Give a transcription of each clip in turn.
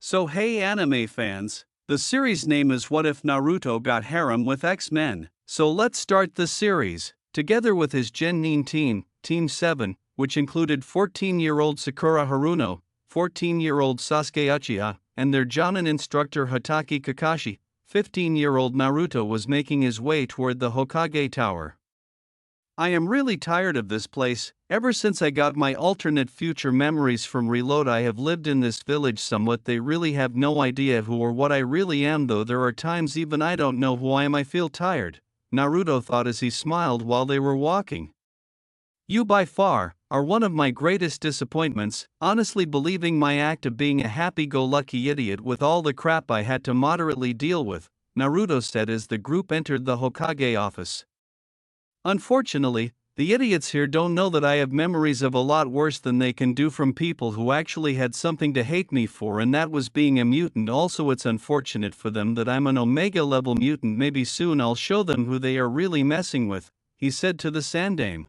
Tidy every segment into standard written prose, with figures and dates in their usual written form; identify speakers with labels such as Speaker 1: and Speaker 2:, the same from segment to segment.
Speaker 1: So hey anime fans, the series name is What If Naruto Got Harem with X-Men? So let's start the series. Together with his Genin team, Team 7, which included 14-year-old Sakura Haruno, 14-year-old Sasuke Uchiha, and their Jonin instructor Hatake Kakashi, 15-year-old Naruto was making his way toward the Hokage Tower. I am really tired of this place. Ever since I got my alternate future memories from Reload, I have lived in this village somewhat. They really have no idea who or what I really am, though there are times even I don't know who I am. I feel tired, Naruto thought as he smiled while they were walking. You by far are one of my greatest disappointments, honestly believing my act of being a happy-go-lucky idiot with all the crap I had to moderately deal with, Naruto said as the group entered the Hokage office. Unfortunately, the idiots here don't know that I have memories of a lot worse than they can do from people who actually had something to hate me for, and that was being a mutant. Also, it's unfortunate for them that I'm an Omega level mutant. Maybe soon I'll show them who they are really messing with, he said to the Sandaime.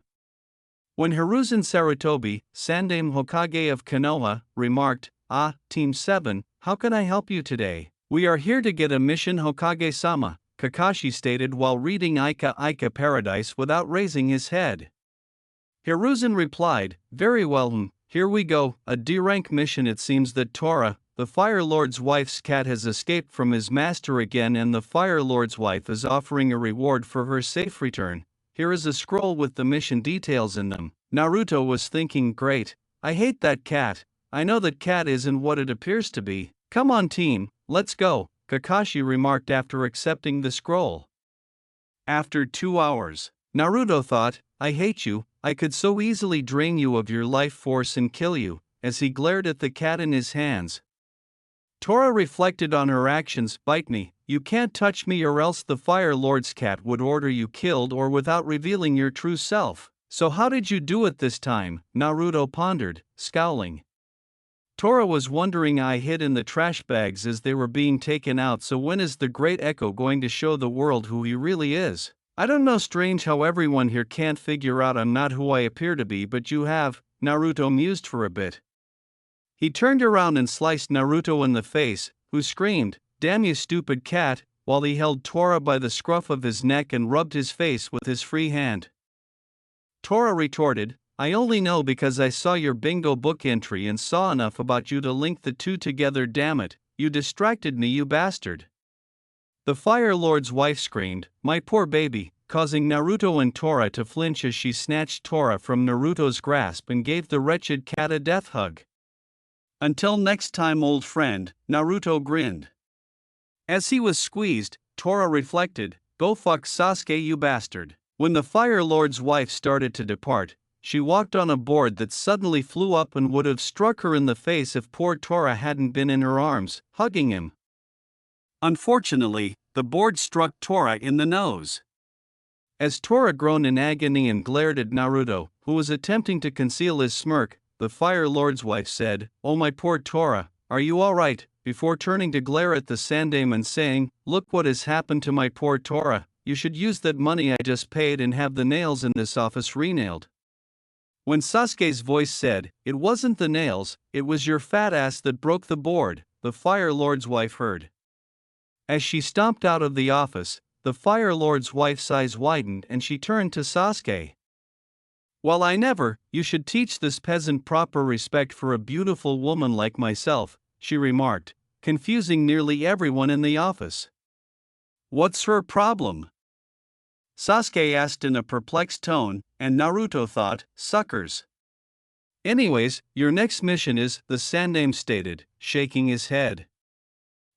Speaker 1: When Hiruzen Sarutobi, Sandaime Hokage of Konoha, remarked, Team 7, how can I help you today? We are here to get a mission, Hokage-sama, Kakashi stated while reading Ika Paradise without raising his head. Hiruzen replied, very well, here we go, a D-rank mission. It seems that Tora, the Fire Lord's wife's cat, has escaped from his master again, and the Fire Lord's wife is offering a reward for her safe return. Here is a scroll with the mission details in them. Naruto was thinking, great, I hate that cat. I know that cat isn't what it appears to be. Come on team, let's go, Kakashi remarked after accepting the scroll. After 2 hours, Naruto thought, I hate you, I could so easily drain you of your life force and kill you, as he glared at the cat in his hands. Tora reflected on her actions. Bite me, you can't touch me, or else the Fire Lord's cat would order you killed, or without revealing your true self. So how did you do it this time? Naruto pondered, scowling. Tora was wondering. I hid in the trash bags as they were being taken out. So when is the great Echo going to show the world who he really is? I don't know. Strange how everyone here can't figure out I'm not who I appear to be, but you have, Naruto mused for a bit. He turned around and sliced Naruto in the face, who screamed, damn you stupid cat, while he held Tora by the scruff of his neck and rubbed his face with his free hand. Tora retorted, I only know because I saw your bingo book entry and saw enough about you to link the two together. Damn it, you distracted me, you bastard. The Fire Lord's wife screamed, my poor baby, causing Naruto and Tora to flinch as she snatched Tora from Naruto's grasp and gave the wretched cat a death hug. Until next time, old friend, Naruto grinned. As he was squeezed, Tora reflected, go fuck Sasuke, you bastard. When the Fire Lord's wife started to depart, she walked on a board that suddenly flew up and would have struck her in the face if poor Tora hadn't been in her arms, hugging him. Unfortunately, the board struck Tora in the nose. As Tora groaned in agony and glared at Naruto, who was attempting to conceal his smirk, the Fire Lord's wife said, oh my poor Tora, are you alright? Before turning to glare at the Sandaime and saying, look what has happened to my poor Tora, you should use that money I just paid and have the nails in this office renailed. When Sasuke's voice said, it wasn't the nails, it was your fat ass that broke the board, the Fire Lord's wife heard. As she stomped out of the office, the Fire Lord's wife's eyes widened and she turned to Sasuke. Well, you should teach this peasant proper respect for a beautiful woman like myself, she remarked, confusing nearly everyone in the office. What's her problem? Sasuke asked in a perplexed tone, and Naruto thought, suckers. Anyways, your next mission is, the Sandaime stated, shaking his head.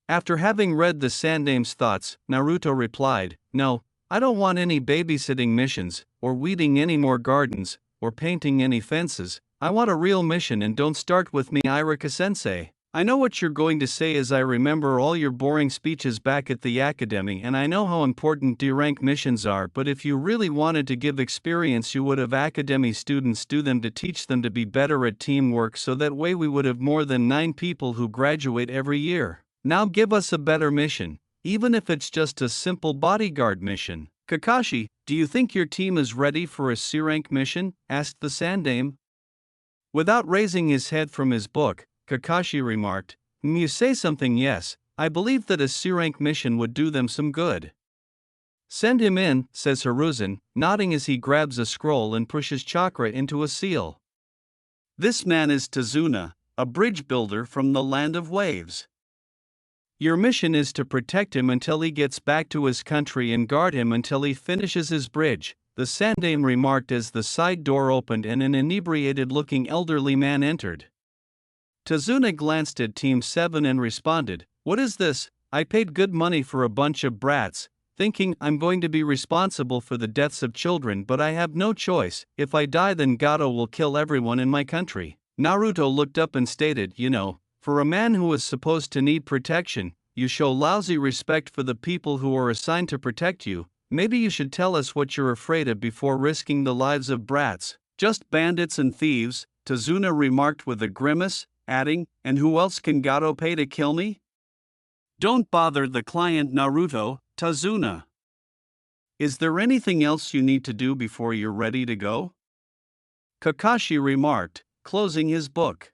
Speaker 1: After having read the Sandaime's thoughts, Naruto replied, no, I don't want any babysitting missions, or weeding any more gardens, or painting any fences. I want a real mission, and don't start with me, Iruka-sensei. I know what you're going to say, as I remember all your boring speeches back at the academy, and I know how important D-rank missions are, but if you really wanted to give experience, you would have academy students do them to teach them to be better at teamwork, so that way we would have more than 9 people who graduate every year. Now give us a better mission, even if it's just a simple bodyguard mission. Kakashi, do you think your team is ready for a C-rank mission? Asked the Sandaime. Without raising his head from his book, Kakashi remarked, You say something, yes. I believe that a C-rank mission would do them some good. Send him in, says Hiruzen, nodding as he grabs a scroll and pushes Chakra into a seal. This man is Tazuna, a bridge builder from the Land of Waves. Your mission is to protect him until he gets back to his country and guard him until he finishes his bridge, the Sandaime remarked as the side door opened and an inebriated-looking elderly man entered. Tazuna glanced at Team 7 and responded, "What is this? I paid good money for a bunch of brats, thinking I'm going to be responsible for the deaths of children, but I have no choice. If I die, then Gato will kill everyone in my country." Naruto looked up and stated, for a man who is supposed to need protection, you show lousy respect for the people who are assigned to protect you. Maybe you should tell us what you're afraid of before risking the lives of brats. Just bandits and thieves, Tazuna remarked with a grimace, adding, "And who else can Gato pay to kill me?" Don't bother the client, Naruto, Tazuna. Is there anything else you need to do before you're ready to go? Kakashi remarked, closing his book.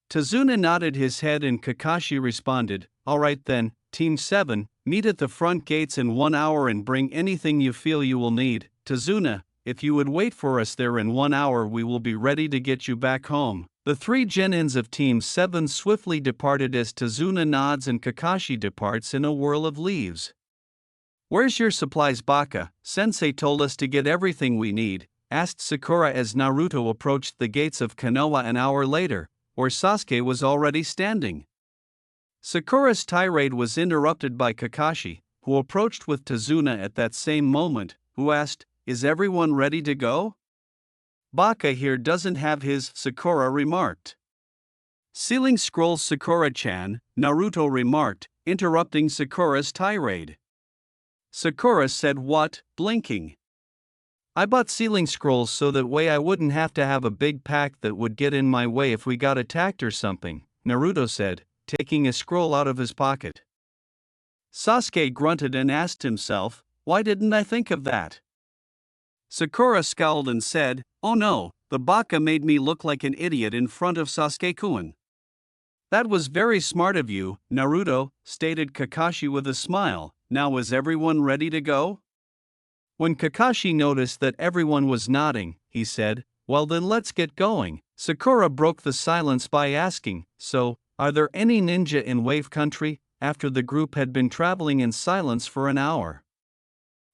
Speaker 1: Tazuna nodded his head and Kakashi responded, "All right then, Team 7, meet at the front gates in 1 hour and bring anything you feel you will need. Tazuna, if you would wait for us there in 1 hour, we will be ready to get you back home." The 3 genins of Team 7 swiftly departed as Tazuna nods and Kakashi departs in a whirl of leaves. "Where's your supplies, Baka? Sensei told us to get everything we need," asked Sakura as Naruto approached the gates of Konoha an hour later, where Sasuke was already standing. Sakura's tirade was interrupted by Kakashi, who approached with Tazuna at that same moment, who asked, "Is everyone ready to go?" "Baka here doesn't have his," Sakura remarked. "Sealing scrolls, Sakura-chan," Naruto remarked, interrupting Sakura's tirade. Sakura said, "What?" blinking. "I bought sealing scrolls so that way I wouldn't have to have a big pack that would get in my way if we got attacked or something," Naruto said, taking a scroll out of his pocket. Sasuke grunted and asked himself, "Why didn't I think of that?" Sakura scowled and said, "Oh no, the Baka made me look like an idiot in front of Sasuke-kun." "That was very smart of you, Naruto," stated Kakashi with a smile. "Now is everyone ready to go?" When Kakashi noticed that everyone was nodding, he said, "Well then let's get going." Sakura broke the silence by asking, "So, are there any ninja in Wave Country?" after the group had been traveling in silence for an hour.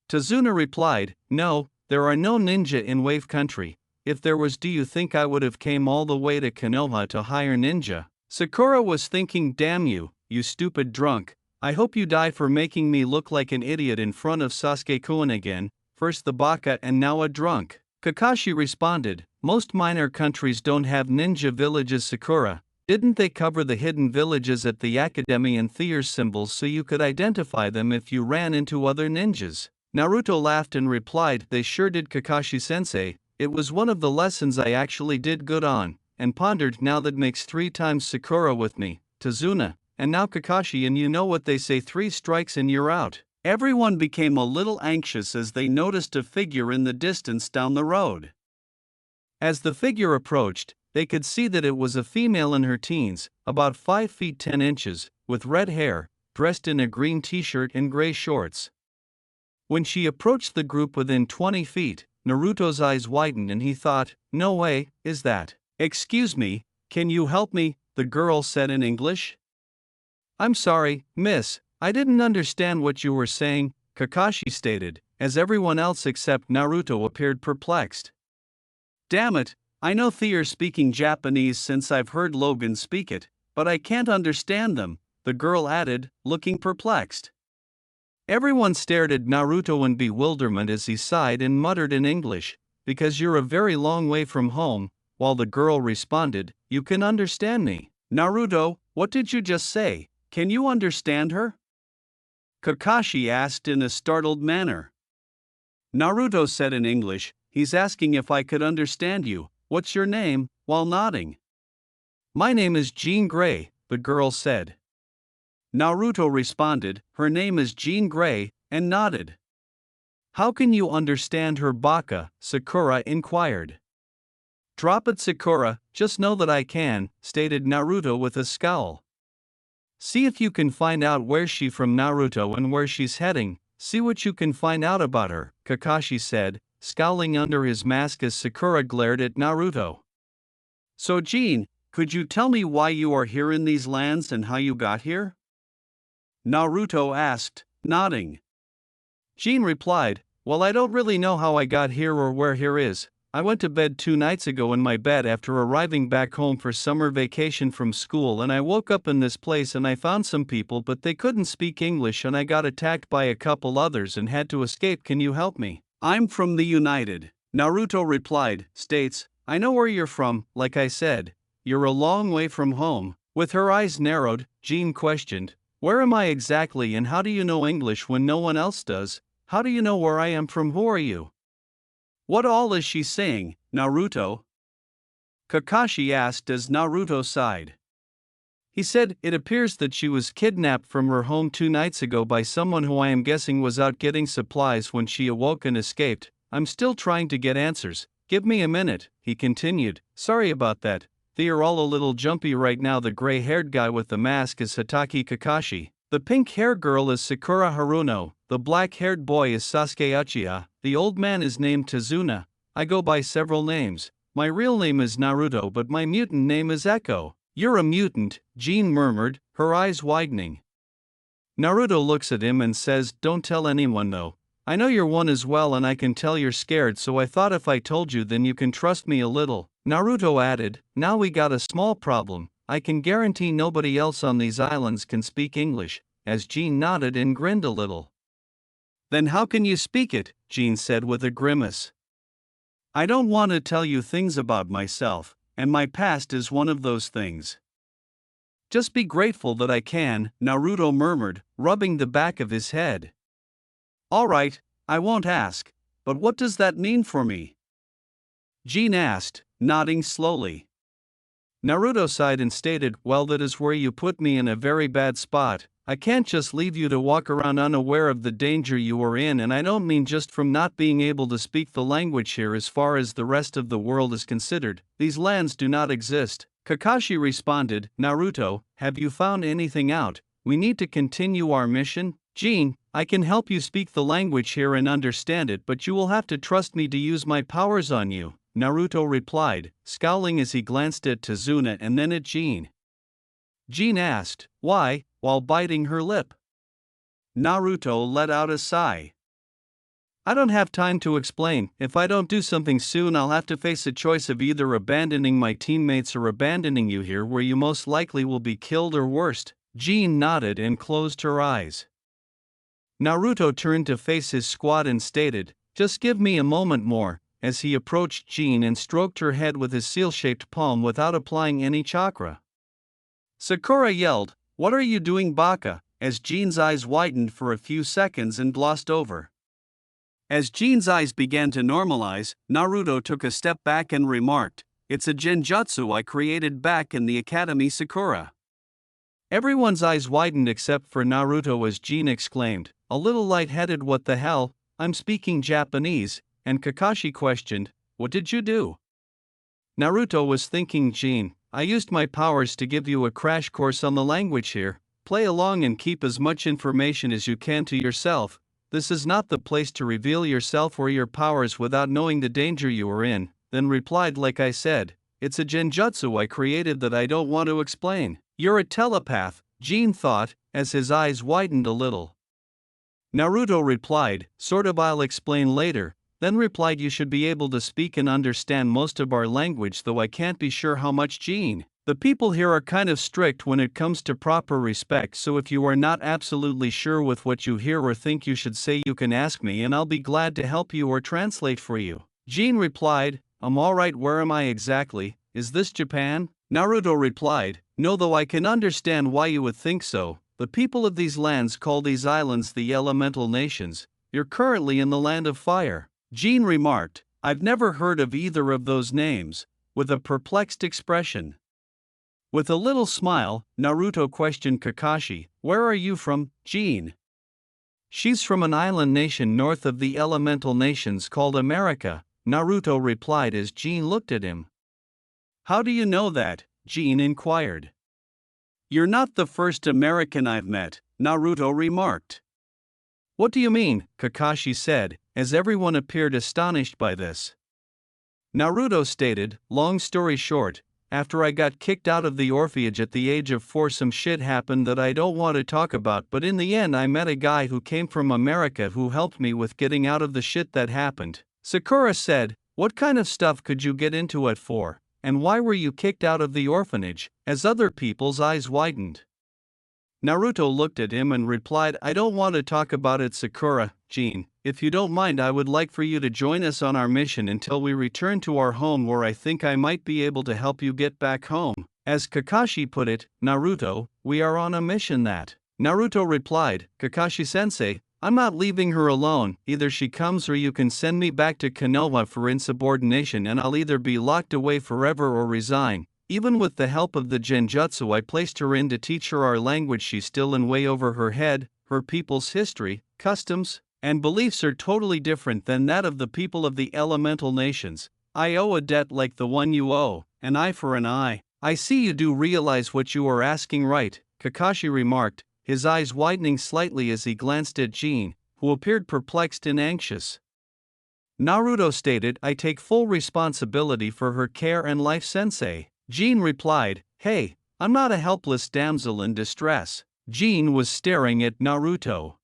Speaker 1: Tazuna replied, "No, there are no ninja in Wave Country. If there was, do you think I would have came all the way to Konoha to hire ninja?" Sakura was thinking, "Damn you, you stupid drunk. I hope you die for making me look like an idiot in front of Sasuke-kun again, first the Baka and now a drunk." Kakashi responded, "Most minor countries don't have ninja villages, Sakura. Didn't they cover the hidden villages at the Academy and Thier's symbols so you could identify them if you ran into other ninjas?" Naruto laughed and replied, "They sure did, Kakashi-sensei. It was one of the lessons I actually did good on," and pondered, "Now that makes 3 times Sakura with me, Tazuna, and now Kakashi, and you know what they say, 3 strikes and you're out." Everyone became a little anxious as they noticed a figure in the distance down the road. As the figure approached, they could see that it was a female in her teens, about 5 feet 10 inches, with red hair, dressed in a green t-shirt and gray shorts. When she approached the group within 20 feet, Naruto's eyes widened and he thought, "No way, is that?" "Excuse me, can you help me?" the girl said in English. "I'm sorry, miss, I didn't understand what you were saying," Kakashi stated, as everyone else except Naruto appeared perplexed. "Damn it, I know Thier's speaking Japanese since I've heard Logan speak it, but I can't understand them," the girl added, looking perplexed. Everyone stared at Naruto in bewilderment as he sighed and muttered in English, "Because you're a very long way from home," while the girl responded, "You can understand me." "Naruto, what did you just say? Can you understand her?" Kakashi asked in a startled manner. Naruto said in English, "He's asking if I could understand you. What's your name?" while nodding. "My name is Jean Grey," the girl said. Naruto responded, "Her name is Jean Grey," and nodded. "How can you understand her, Baka?" Sakura inquired. "Drop it, Sakura, just know that I can," stated Naruto with a scowl. See if you can find out where she's from Naruto and where she's heading. See what you can find out about her, Kakashi said, scowling under his mask as Sakura glared at Naruto. So Jin, could you tell me why you are here in these lands and how you got here? Naruto asked, nodding. Jin replied, well, I don't really know how I got here or where here is. I went to bed 2 nights ago in my bed after arriving back home for summer vacation from school, and I woke up in this place and I found some people but they couldn't speak English and I got attacked by a couple others and had to escape. Can you help me? I'm from the United. Naruto replied, states, I know where you're from, like I said. You're a long way from home. With her eyes narrowed, Jin questioned, where am I exactly and how do you know English when no one else does? How do you know where I am from? Who are you? What all is she saying, Naruto? Kakashi asked as Naruto sighed. He said, it appears that she was kidnapped from her home 2 nights ago by someone who I am guessing was out getting supplies when she awoke and escaped. I'm still trying to get answers. Give me a minute, he continued. Sorry about that. They are all a little jumpy right now. The gray-haired guy with the mask is Hatake Kakashi. The pink-haired girl is Sakura Haruno. The black-haired boy is Sasuke Uchiha. The old man is named Tazuna. I go by several names. My real name is Naruto but my mutant name is Echo. You're a mutant, Jin murmured, her eyes widening. Naruto looks at him and says, don't tell anyone though. I know you're one as well and I can tell you're scared, so I thought if I told you then you can trust me a little. Naruto added, now we got a small problem. I can guarantee nobody else on these islands can speak English, as Jin nodded and grinned a little. Then how can you speak it? Jin said with a grimace. I don't want to tell you things about myself, and my past is one of those things. Just be grateful that I can, Naruto murmured, rubbing the back of his head. All right, I won't ask, but what does that mean for me? Jin asked, nodding slowly. Naruto sighed and stated, well, that is where you put me in a very bad spot. I can't just leave you to walk around unaware of the danger you are in, and I don't mean just from not being able to speak the language here. As far as the rest of the world is considered, these lands do not exist. Kakashi responded, Naruto, have you found anything out? We need to continue our mission. Jin, I can help you speak the language here and understand it, but you will have to trust me to use my powers on you, Naruto replied, scowling as he glanced at Tazuna and then at Jin. Jin asked, why, while biting her lip. Naruto let out a sigh. I don't have time to explain. If I don't do something soon, I'll have to face a choice of either abandoning my teammates or abandoning you here, where you most likely will be killed or worse. Jin nodded and closed her eyes. Naruto turned to face his squad and stated, just give me a moment more, as he approached Jin and stroked her head with his seal-shaped palm without applying any chakra. Sakura yelled, what are you doing, Baka? As Jin's eyes widened for a few seconds and glossed over. As Jin's eyes began to normalize, Naruto took a step back and remarked, it's a genjutsu I created back in the academy, Sakura. Everyone's eyes widened except for Naruto as Jin exclaimed, a little lightheaded, what the hell, I'm speaking Japanese, and Kakashi questioned, what did you do? Naruto was thinking, Jin, I used my powers to give you a crash course on the language here. Play along and keep as much information as you can to yourself. This is not the place to reveal yourself or your powers without knowing the danger you are in. Then replied, like I said, it's a genjutsu I created that I don't want to explain. You're a telepath, Jin thought, as his eyes widened a little. Naruto replied, sort of, I'll explain later. Then replied, you should be able to speak and understand most of our language, though I can't be sure how much. Jin, the people here are kind of strict when it comes to proper respect, so if you are not absolutely sure with what you hear or think, you should say you can ask me and I'll be glad to help you or translate for you. Jin replied, I'm alright, where am I exactly? Is this Japan? Naruto replied, no, though I can understand why you would think so. The people of these lands call these islands the elemental nations. You're currently in the land of fire. Jin remarked, I've never heard of either of those names, with a perplexed expression. With a little smile, Naruto questioned Kakashi, where are you from, Jin? She's from an island nation north of the elemental nations called America, Naruto replied as Jin looked at him. How do you know that? Jin inquired. You're not the first American I've met, Naruto remarked. What do you mean? Kakashi said, as everyone appeared astonished by this. Naruto stated, long story short, after I got kicked out of the orphanage at the age of 4, some shit happened that I don't want to talk about, but in the end I met a guy who came from America who helped me with getting out of the shit that happened. Sakura said, what kind of stuff could you get into at 4, and why were you kicked out of the orphanage, as other people's eyes widened. Naruto looked at him and replied, I don't want to talk about it, Sakura. Jin, if you don't mind, I would like for you to join us on our mission until we return to our home, where I think I might be able to help you get back home. As Kakashi put it, Naruto, we are on a mission that. Naruto replied, Kakashi-sensei, I'm not leaving her alone, either she comes or you can send me back to Konoha for insubordination and I'll either be locked away forever or resign. Even with the help of the genjutsu I placed her in to teach her our language, she's still in way over her head. Her people's history, customs, and beliefs are totally different than that of the people of the elemental nations. I owe a debt like the one you owe, an eye for an eye. I see you do realize what you are asking, right? Kakashi remarked, his eyes widening slightly as he glanced at Jin, who appeared perplexed and anxious. Naruto stated, I take full responsibility for her care and life, sensei. Jin replied, hey, I'm not a helpless damsel in distress. Jin was staring at Naruto.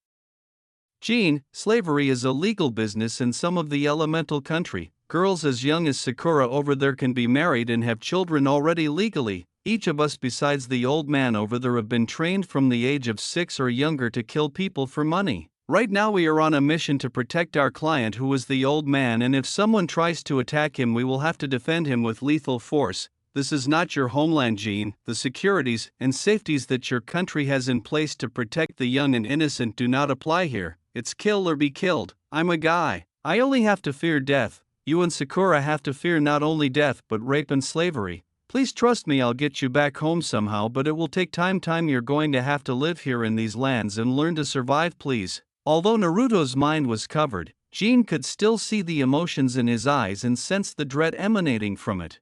Speaker 1: Jin, slavery is a legal business in some of the elemental country. Girls as young as Sakura over there can be married and have children already legally. Each of us besides the old man over there have been trained from the age of 6 or younger to kill people for money. Right now we are on a mission to protect our client, who is the old man, and if someone tries to attack him we will have to defend him with lethal force. This is not your homeland, Jin. The securities and safeties that your country has in place to protect the young and innocent do not apply here. It's kill or be killed. I'm a guy. I only have to fear death. You and Sakura have to fear not only death but rape and slavery. Please trust me, I'll get you back home somehow, but it will take time. You're going to have to live here in these lands and learn to survive, please. Although Naruto's mind was covered, Jin could still see the emotions in his eyes and sensed the dread emanating from it.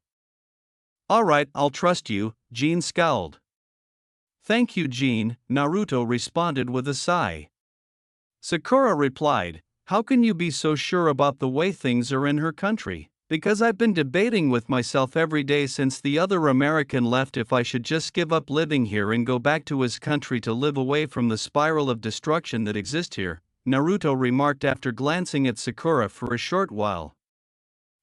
Speaker 1: Alright, I'll trust you, Jin scowled. Thank you, Jin, Naruto responded with a sigh. Sakura replied, how can you be so sure about the way things are in her country? Because I've been debating with myself every day since the other American left if I should just give up living here and go back to his country to live away from the spiral of destruction that exists here, Naruto remarked after glancing at Sakura for a short while.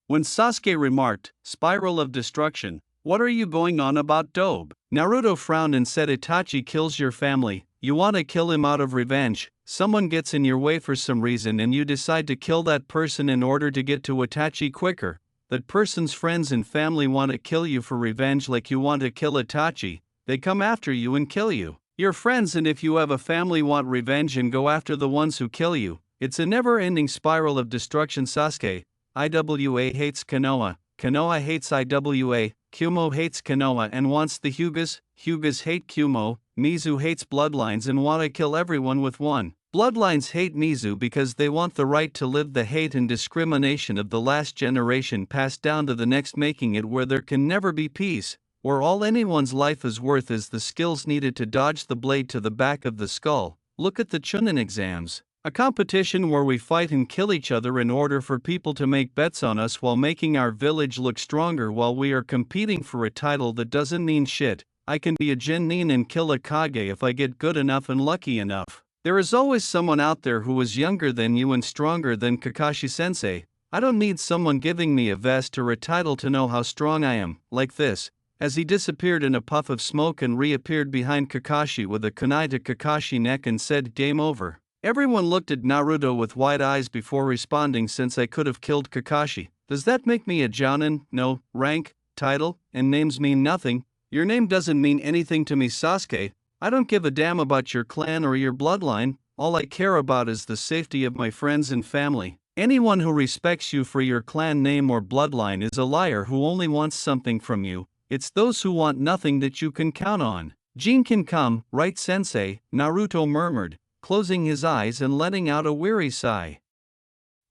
Speaker 1: When Sasuke remarked, spiral of destruction, what are you going on about, Dobe? Naruto frowned and said, Itachi kills your family, you want to kill him out of revenge. Someone gets in your way for some reason and you decide to kill that person in order to get to Itachi quicker. That person's friends and family want to kill you for revenge like you want to kill Itachi. They come after you and kill you. Your friends, and if you have a family, want revenge and go after the ones who kill you. It's a never-ending spiral of destruction. Sasuke, Iwa hates Konoha, Konoha hates Iwa, Kumo hates Konoha and wants the Hyugas, Hyugas hate Kumo, Mizu hates bloodlines and want to kill everyone with one. Bloodlines hate Mizu because they want the right to live. The hate and discrimination of the last generation passed down to the next, making it where there can never be peace, where all anyone's life is worth is the skills needed to dodge the blade to the back of the skull. Look at the Chunin exams. A competition where we fight and kill each other in order for people to make bets on us while making our village look stronger while we are competing for a title that doesn't mean shit. I can be a Genin and kill a Kage if I get good enough and lucky enough. There is always someone out there who is younger than you and stronger than Kakashi-sensei. I don't need someone giving me a vest or a title to know how strong I am, like this. As he disappeared in a puff of smoke and reappeared behind Kakashi with a kunai to Kakashi's neck and said, game over. Everyone looked at Naruto with wide eyes before responding. Since I could have killed Kakashi, does that make me a Jounin? No, rank, title, and names mean nothing. Your name doesn't mean anything to me, Sasuke. I don't give a damn about your clan or your bloodline. All I care about is the safety of my friends and family. Anyone who respects you for your clan name or bloodline is a liar who only wants something from you. It's those who want nothing that you can count on. Jin can come, right, sensei? Naruto murmured, closing his eyes and letting out a weary sigh.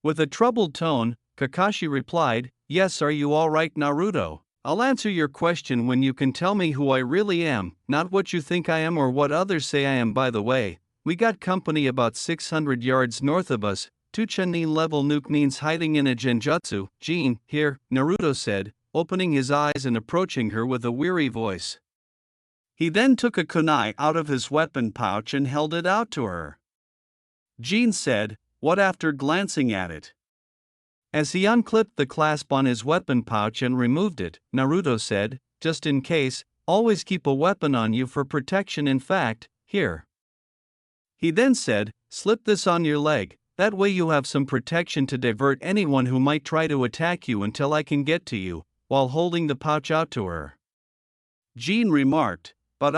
Speaker 1: With a troubled tone, Kakashi replied, yes, are you all right, Naruto? I'll answer your question when you can tell me who I really am, not what you think I am or what others say I am. By the way, we got company about 600 yards north of us. 2 Chunin level nuke means hiding in a genjutsu. Jin, here, Naruto said, opening his eyes and approaching her with a weary voice. He then took a kunai out of his weapon pouch and held it out to her. Jin said, "What?" after glancing at it. As he unclipped the clasp on his weapon pouch and removed it, Naruto said, "Just in case, always keep a weapon on you for protection. In fact, here." He then said, "Slip this on your leg, that way you have some protection to divert anyone who might try to attack you until I can get to you," while holding the pouch out to her. Jin remarked, "But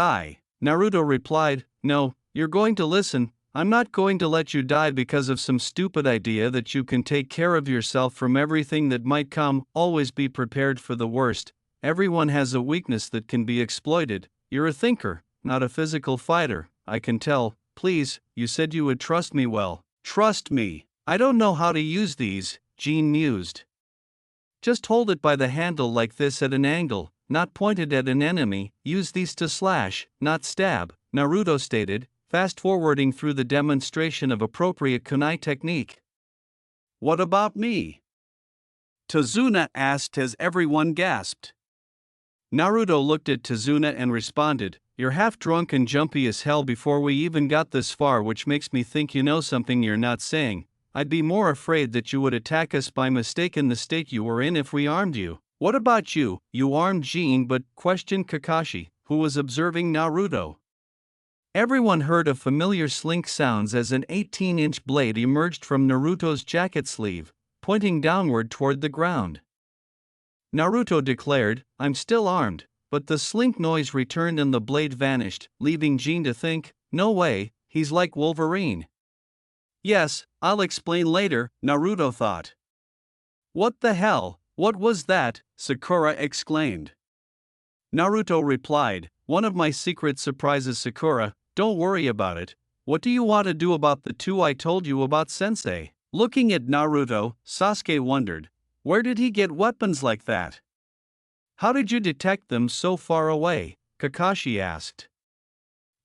Speaker 1: Naruto replied, "No, you're going to listen. I'm not going to let you die because of some stupid idea that you can take care of yourself from everything that might come. Always be prepared for the worst. Everyone has a weakness that can be exploited. You're a thinker, not a physical fighter, I can tell. Please, you said you would trust me. Well, trust me. I don't know how to use these," Jin mused. "Just hold it by the handle like this at an angle, not pointed at an enemy. Use these to slash, not stab," Naruto stated, fast-forwarding through the demonstration of appropriate kunai technique. "What about me?" Tazuna asked as everyone gasped. Naruto looked at Tazuna and responded, "You're half drunk and jumpy as hell before we even got this far, which makes me think you know something you're not saying. I'd be more afraid that you would attack us by mistake in the state you were in if we armed you." "What about you? You armed Jin?" but questioned Kakashi, who was observing Naruto. Everyone heard a familiar slink sounds as an 18-inch blade emerged from Naruto's jacket sleeve, pointing downward toward the ground. Naruto declared, "I'm still armed," but the slink noise returned and the blade vanished, leaving Jin to think, "No way, he's like Wolverine." "Yes, I'll explain later," Naruto thought. "What the hell? What was that?" Sakura exclaimed. Naruto replied, "One of my secret surprises, Sakura. Don't worry about it. What do you want to do about the two I told you about, sensei?" Looking at Naruto, Sasuke wondered, where did he get weapons like that? "How did you detect them so far away?" Kakashi asked.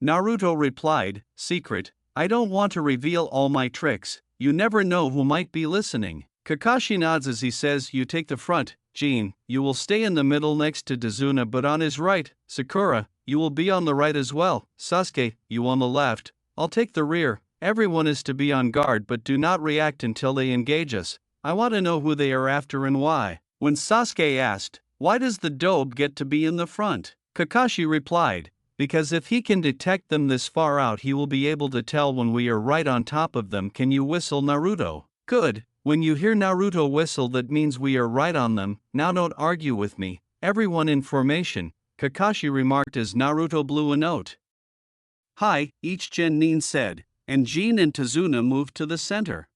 Speaker 1: Naruto replied, "Secret. I don't want to reveal all my tricks. You never know who might be listening." Kakashi nods as he says, "You take the front, Jin. You will stay in the middle next to Tazuna, but on his right. Sakura, you will be on the right as well. Sasuke, you on the left. I'll take the rear. Everyone is to be on guard, but do not react until they engage us. I want to know who they are after and why." When Sasuke asked, "Why does the dobe get to be in the front?" Kakashi replied, "Because if he can detect them this far out, he will be able to tell when we are right on top of them." "Can you whistle, Naruto?" "Good. When you hear Naruto whistle, that means we are right on them. Now don't argue with me. Everyone in formation," Kakashi remarked as Naruto blew a note. "Hi," each Genin said, and Jin and Tazuna moved to the center.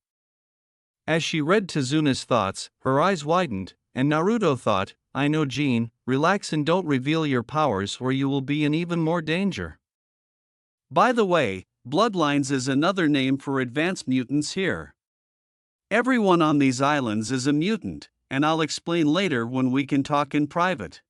Speaker 1: As she read Tazuna's thoughts, her eyes widened, and Naruto thought, "I know, Jin, relax and don't reveal your powers or you will be in even more danger." By the way, bloodlines is another name for advanced mutants here. Everyone on these islands is a mutant, and I'll explain later when we can talk in private.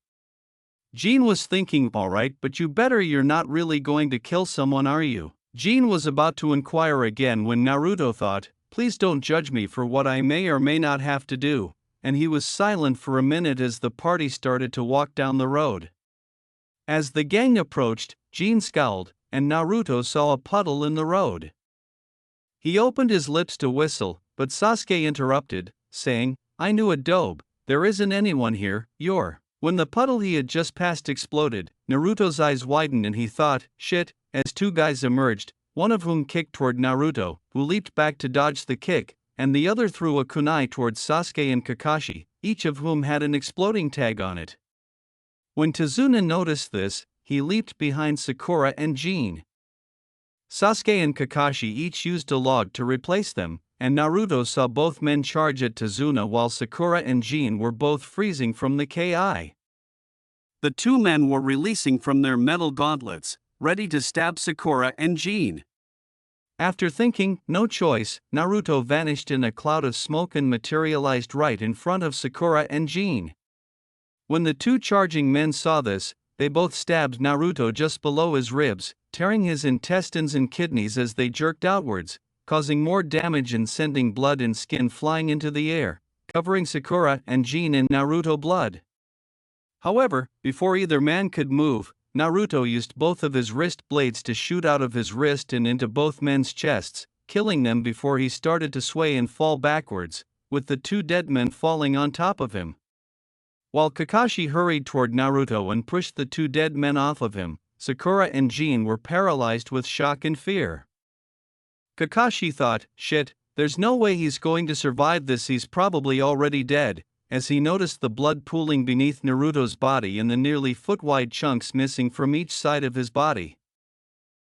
Speaker 1: Jin was thinking, "Alright, but you're not really going to kill someone, are you?" Jin was about to inquire again when Naruto thought, "Please don't judge me for what I may or may not have to do," and he was silent for a minute as the party started to walk down the road. As the gang approached, Jin scowled, and Naruto saw a puddle in the road. He opened his lips to whistle, but Sasuke interrupted, saying, "I knew a dobe, there isn't anyone here, you're." When the puddle he had just passed exploded, Naruto's eyes widened and he thought, "Shit," as two guys emerged, one of whom kicked toward Naruto, who leaped back to dodge the kick, and the other threw a kunai towards Sasuke and Kakashi, each of whom had an exploding tag on it. When Tazuna noticed this, he leaped behind Sakura and Jin. Sasuke and Kakashi each used a log to replace them, and Naruto saw both men charge at Tazuna while Sakura and Jin were both freezing from the ki. The two men were releasing from their metal gauntlets, ready to stab Sakura and Jin. After thinking, no choice, Naruto vanished in a cloud of smoke and materialized right in front of Sakura and Jin. When the two charging men saw this, they both stabbed Naruto just below his ribs, tearing his intestines and kidneys as they jerked outwards, causing more damage and sending blood and skin flying into the air, covering Sakura and Jin in Naruto blood. However, before either man could move, Naruto used both of his wrist blades to shoot out of his wrist and into both men's chests, killing them before he started to sway and fall backwards, with the two dead men falling on top of him. While Kakashi hurried toward Naruto and pushed the two dead men off of him, Sakura and Jin were paralyzed with shock and fear. Kakashi thought, shit, there's no way he's going to survive this, he's probably already dead, as he noticed the blood pooling beneath Naruto's body and the nearly foot-wide chunks missing from each side of his body.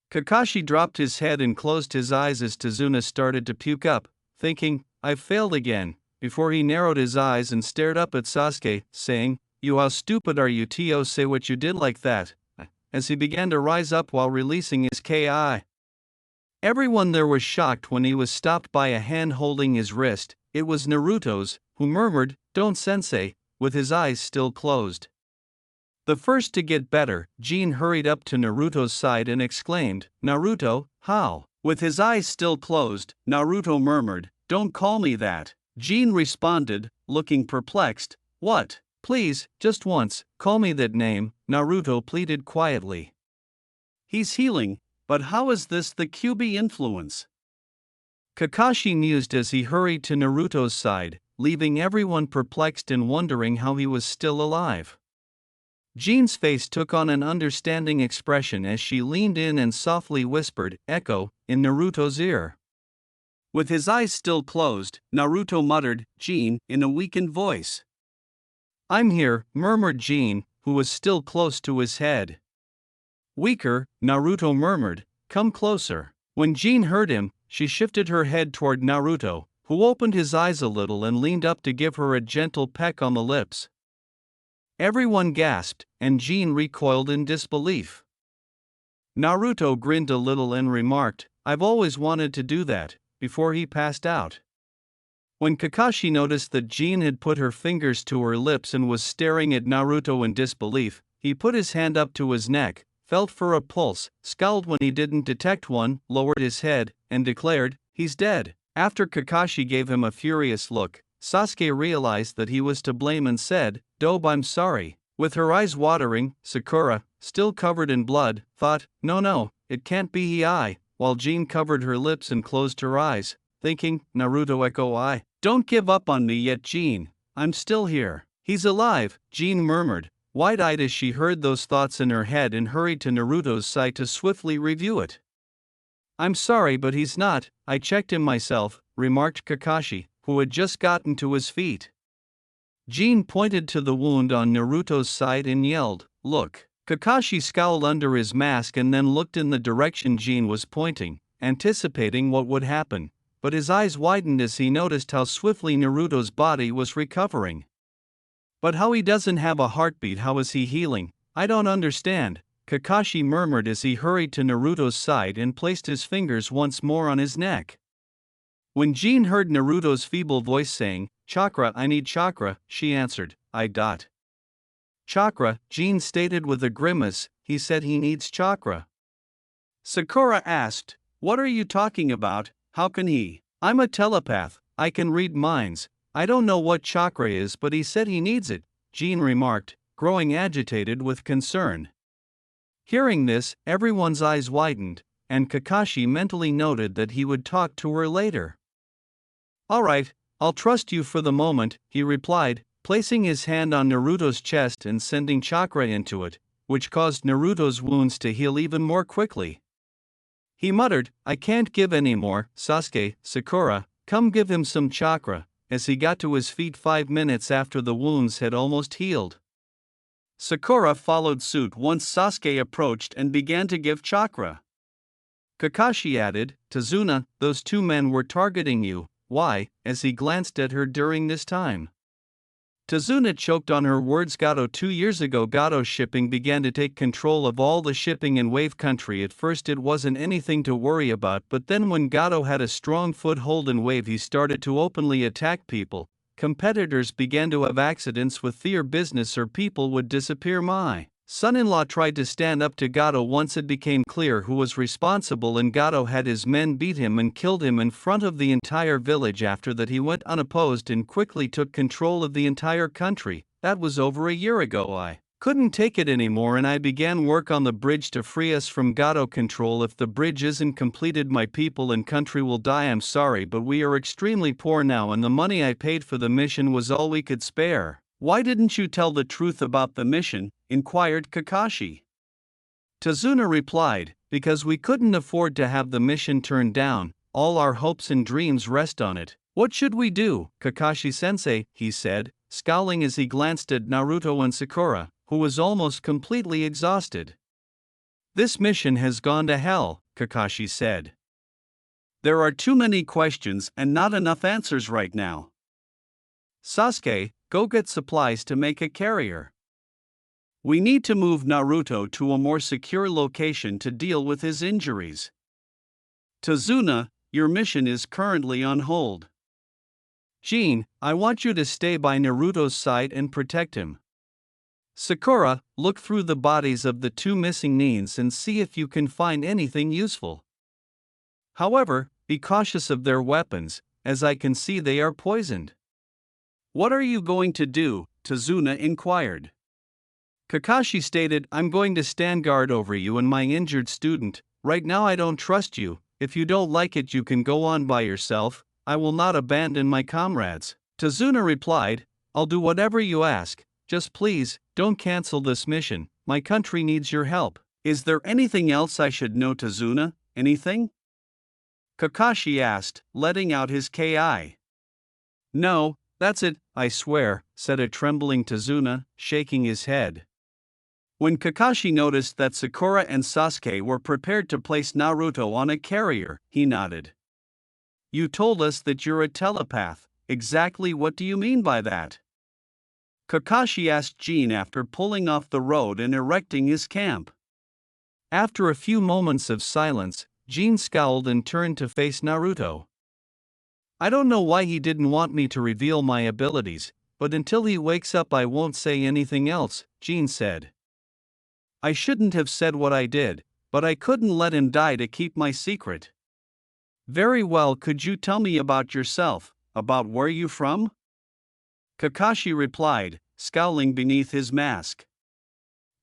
Speaker 1: Kakashi dropped his head and closed his eyes as Tazuna started to puke up, thinking, I've failed again, before he narrowed his eyes and stared up at Sasuke, saying, You how stupid are you to say what you did like that, as he began to rise up while releasing his ki. Everyone there was shocked when he was stopped by a hand holding his wrist. It was Naruto's, who murmured, Don't sensei, with his eyes still closed. The first to get better, Jin hurried up to Naruto's side and exclaimed, Naruto, how? With his eyes still closed, Naruto murmured, Don't call me that. Jin responded, looking perplexed, What? Please, just once, call me that name, Naruto pleaded quietly. He's healing, but how is this the QB influence? Kakashi mused as he hurried to Naruto's side, leaving everyone perplexed and wondering how he was still alive. Jin's face took on an understanding expression as she leaned in and softly whispered, Echo, in Naruto's ear. With his eyes still closed, Naruto muttered, Jin, in a weakened voice. I'm here, murmured Jin, who was still close to his head. Weaker, Naruto murmured, Come closer. When Jin heard him, she shifted her head toward Naruto, who opened his eyes a little and leaned up to give her a gentle peck on the lips. Everyone gasped, and Jin recoiled in disbelief. Naruto grinned a little and remarked, I've always wanted to do that, before he passed out. When Kakashi noticed that Jin had put her fingers to her lips and was staring at Naruto in disbelief, he put his hand up to his neck, felt for a pulse, scowled when he didn't detect one, lowered his head, and declared, He's dead. After Kakashi gave him a furious look, Sasuke realized that he was to blame and said, Dobe, I'm sorry. With her eyes watering, Sakura, still covered in blood, thought, No, it can't be he. While Jin covered her lips and closed her eyes, thinking, Naruto echo I. Don't give up on me yet, Jin. I'm still here. He's alive, Jin murmured, wide-eyed as she heard those thoughts in her head and hurried to Naruto's side to swiftly review it. I'm sorry, but he's not, I checked him myself, remarked Kakashi, who had just gotten to his feet. Jin pointed to the wound on Naruto's side and yelled, Look. Kakashi scowled under his mask and then looked in the direction Jin was pointing, anticipating what would happen, but his eyes widened as he noticed how swiftly Naruto's body was recovering. But how he doesn't have a heartbeat, how is he healing? I don't understand, Kakashi murmured as he hurried to Naruto's side and placed his fingers once more on his neck. When Jin heard Naruto's feeble voice saying, Chakra, I need chakra, she answered, Chakra, Jin stated with a grimace, he said he needs chakra. Sakura asked, What are you talking about, how can he? I'm a telepath, I can read minds, I don't know what chakra is but he said he needs it, Jin remarked, growing agitated with concern. Hearing this, everyone's eyes widened, and Kakashi mentally noted that he would talk to her later. Alright, I'll trust you for the moment, he replied, placing his hand on Naruto's chest and sending chakra into it, which caused Naruto's wounds to heal even more quickly. He muttered, I can't give any more, Sasuke, Sakura, come give him some chakra, as he got to his feet 5 minutes after the wounds had almost healed. Sakura followed suit once Sasuke approached and began to give chakra. Kakashi added, Tazuna, those two men were targeting you, why, as he glanced at her during this time. Tazuna choked on her words. Gato 2 years ago Gato shipping began to take control of all the shipping in Wave Country. At first it wasn't anything to worry about, but then when Gato had a strong foothold in Wave he started to openly attack people. competitors began to have accidents with their business or people would disappear. My son-in-law tried to stand up to Gato once it became clear who was responsible, and Gato had his men beat him and killed him in front of the entire village. After that he went unopposed and quickly took control of the entire country. That was over a year ago. I couldn't take it anymore and I began work on the bridge to free us from Gato control. If the bridge isn't completed, my people and country will die. I'm sorry, but we are extremely poor now and the money I paid for the mission was all we could spare. Why didn't you tell the truth about the mission? Inquired Kakashi. Tazuna replied, because we couldn't afford to have the mission turned down. All our hopes and dreams rest on it. What should we do, Kakashi-sensei? He said, scowling as he glanced at Naruto and Sakura, who was almost completely exhausted. This mission has gone to hell, Kakashi said. There are too many questions and not enough answers right now. Sasuke, go get supplies to make a carrier. We need to move Naruto to a more secure location to deal with his injuries. Tazuna, your mission is currently on hold. Jin, I want you to stay by Naruto's side and protect him. Sakura, look through the bodies of the two missing Nins and see if you can find anything useful. However, be cautious of their weapons, as I can see they are poisoned. What are you going to do? Tazuna inquired. Kakashi stated, I'm going to stand guard over you and my injured student. Right now I don't trust you. If you don't like it you can go on by yourself. I will not abandon my comrades. Tazuna replied, I'll do whatever you ask. Just please, don't cancel this mission. My country needs your help. Is there anything else I should know, Tazuna? Anything? Kakashi asked, letting out his ki. No, that's it, I swear, said a trembling Tazuna, shaking his head. When Kakashi noticed that Sakura and Sasuke were prepared to place Naruto on a carrier, he nodded. You told us that you're a telepath. Exactly what do you mean by that? Kakashi asked Jin after pulling off the road and erecting his camp. After a few moments of silence, Jin scowled and turned to face Naruto. I don't know why he didn't want me to reveal my abilities, but until he wakes up I won't say anything else, Jin said. I shouldn't have said what I did, but I couldn't let him die to keep my secret. Very well, could you tell me about yourself, about where you from? Kakashi replied, scowling beneath his mask.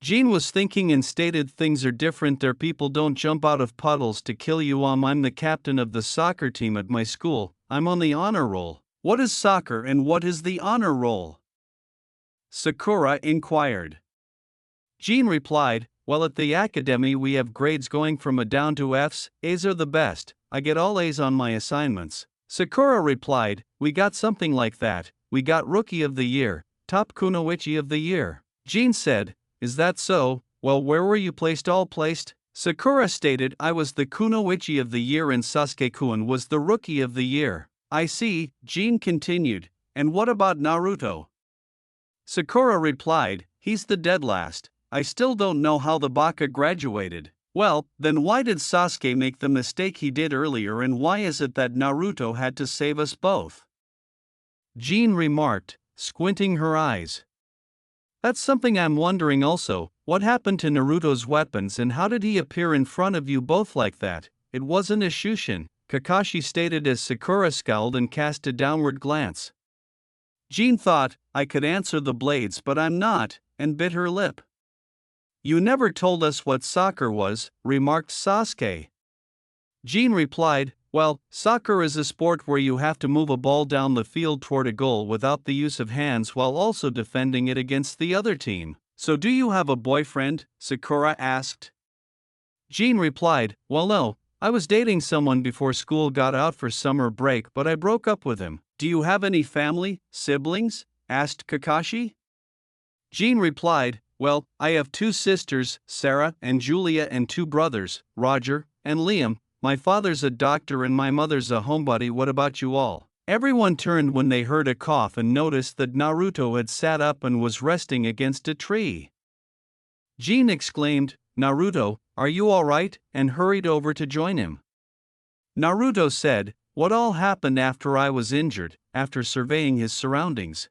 Speaker 1: Jin was thinking and stated, things are different there, people don't jump out of puddles to kill you. I'm the captain of the soccer team at my school, I'm on the honor roll. What is soccer and what is the honor roll? Sakura inquired. Jin replied, well, at the academy we have grades going from A down to Fs, A's are the best, I get all A's on my assignments. Sakura replied, we got something like that, we got Rookie of the Year, Top Kunoichi of the Year. Jin said, is that so? Well, where were you placed? All placed? Sakura stated, I was the Kunoichi of the Year and Sasuke-kun was the Rookie of the Year. I see, Jin continued, and what about Naruto? Sakura replied, he's the dead last. I still don't know how the Baka graduated. Well, then why did Sasuke make the mistake he did earlier and why is it that Naruto had to save us both? Jin remarked, squinting her eyes. That's something I'm wondering also, what happened to Naruto's weapons and how did he appear in front of you both like that? It wasn't a Shushin, Kakashi stated as Sakura scowled and cast a downward glance. Jin thought, I could answer the blades but I'm not, and bit her lip. You never told us what soccer was, remarked Sasuke. Jin replied, well, soccer is a sport where you have to move a ball down the field toward a goal without the use of hands while also defending it against the other team. So do you have a boyfriend? Sakura asked. Jin replied, well no, I was dating someone before school got out for summer break but I broke up with him. Do you have any family, siblings? Asked Kakashi. Jin replied, well, I have 2 sisters, Sarah and Julia, and 2 brothers, Roger and Liam. My father's a doctor and my mother's a homebody. What about you all? Everyone turned when they heard a cough and noticed that Naruto had sat up and was resting against a tree. Jin exclaimed, Naruto, are you alright? And hurried over to join him. Naruto said, What all happened after I was injured?" After surveying his surroundings,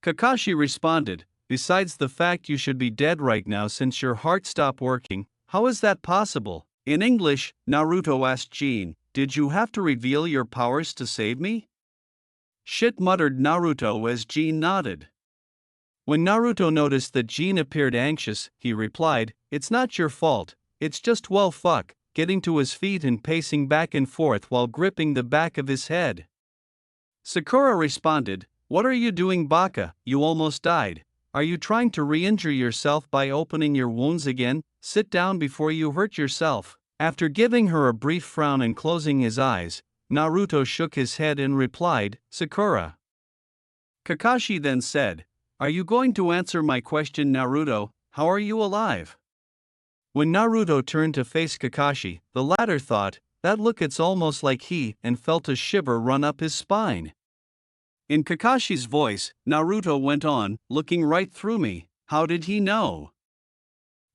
Speaker 1: Kakashi responded, "Besides the fact you should be dead right now since your heart stopped working, how is that possible?" In English, Naruto asked Jin, "Did you have to reveal your powers to save me?" "Shit," muttered Naruto as Jin nodded. When Naruto noticed that Jin appeared anxious, he replied, "It's not your fault, it's just well fuck," getting to his feet and pacing back and forth while gripping the back of his head. Sakura responded, "What are you doing, Baka? You almost died. Are you trying to re-injure yourself by opening your wounds again? Sit down before you hurt yourself." After giving her a brief frown and closing his eyes, Naruto shook his head and replied, "Sakura." Kakashi then said, "Are you going to answer my question, Naruto? How are you alive?" When Naruto turned to face Kakashi, the latter thought, "That look, it's almost like he," and felt a shiver run up his spine. In Kakashi's voice, Naruto went on, "Looking right through me, how did he know?"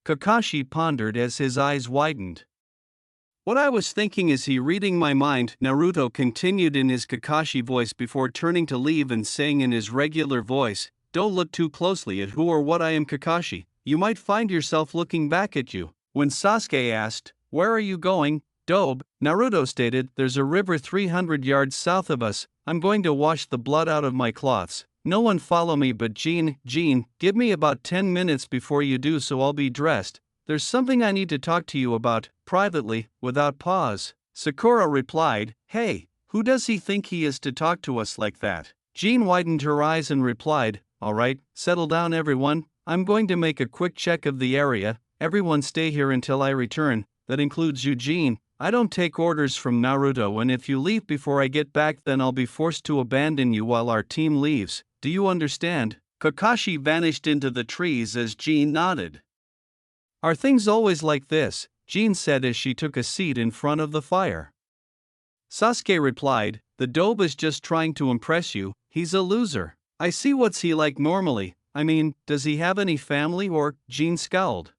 Speaker 1: Kakashi pondered as his eyes widened. "What I was thinking, is he reading my mind?" Naruto continued in his Kakashi voice before turning to leave and saying in his regular voice, "Don't look too closely at who or what I am, Kakashi. You might find yourself looking back at you." When Sasuke asked, "Where are you going, Dobe?" Naruto stated, "There's a river 300 yards south of us. I'm going to wash the blood out of my cloths. No one follow me but Jin. Jin, give me about 10 minutes before you do so I'll be dressed. There's something I need to talk to you about, privately." Without pause, Sakura replied, "Hey, who does he think he is to talk to us like that?" Jin widened her eyes and replied, "Alright, settle down everyone. I'm going to make a quick check of the area. Everyone stay here until I return. That includes you, Jin. I don't take orders from Naruto, and if you leave before I get back then I'll be forced to abandon you while our team leaves. Do you understand?" Kakashi vanished into the trees as Jin nodded. "Are things always like this?" Jin said as she took a seat in front of the fire. Sasuke replied, "The Dobe is just trying to impress you, he's a loser." "I see, what's he like normally? I mean, does he have any family or?" Jin scowled.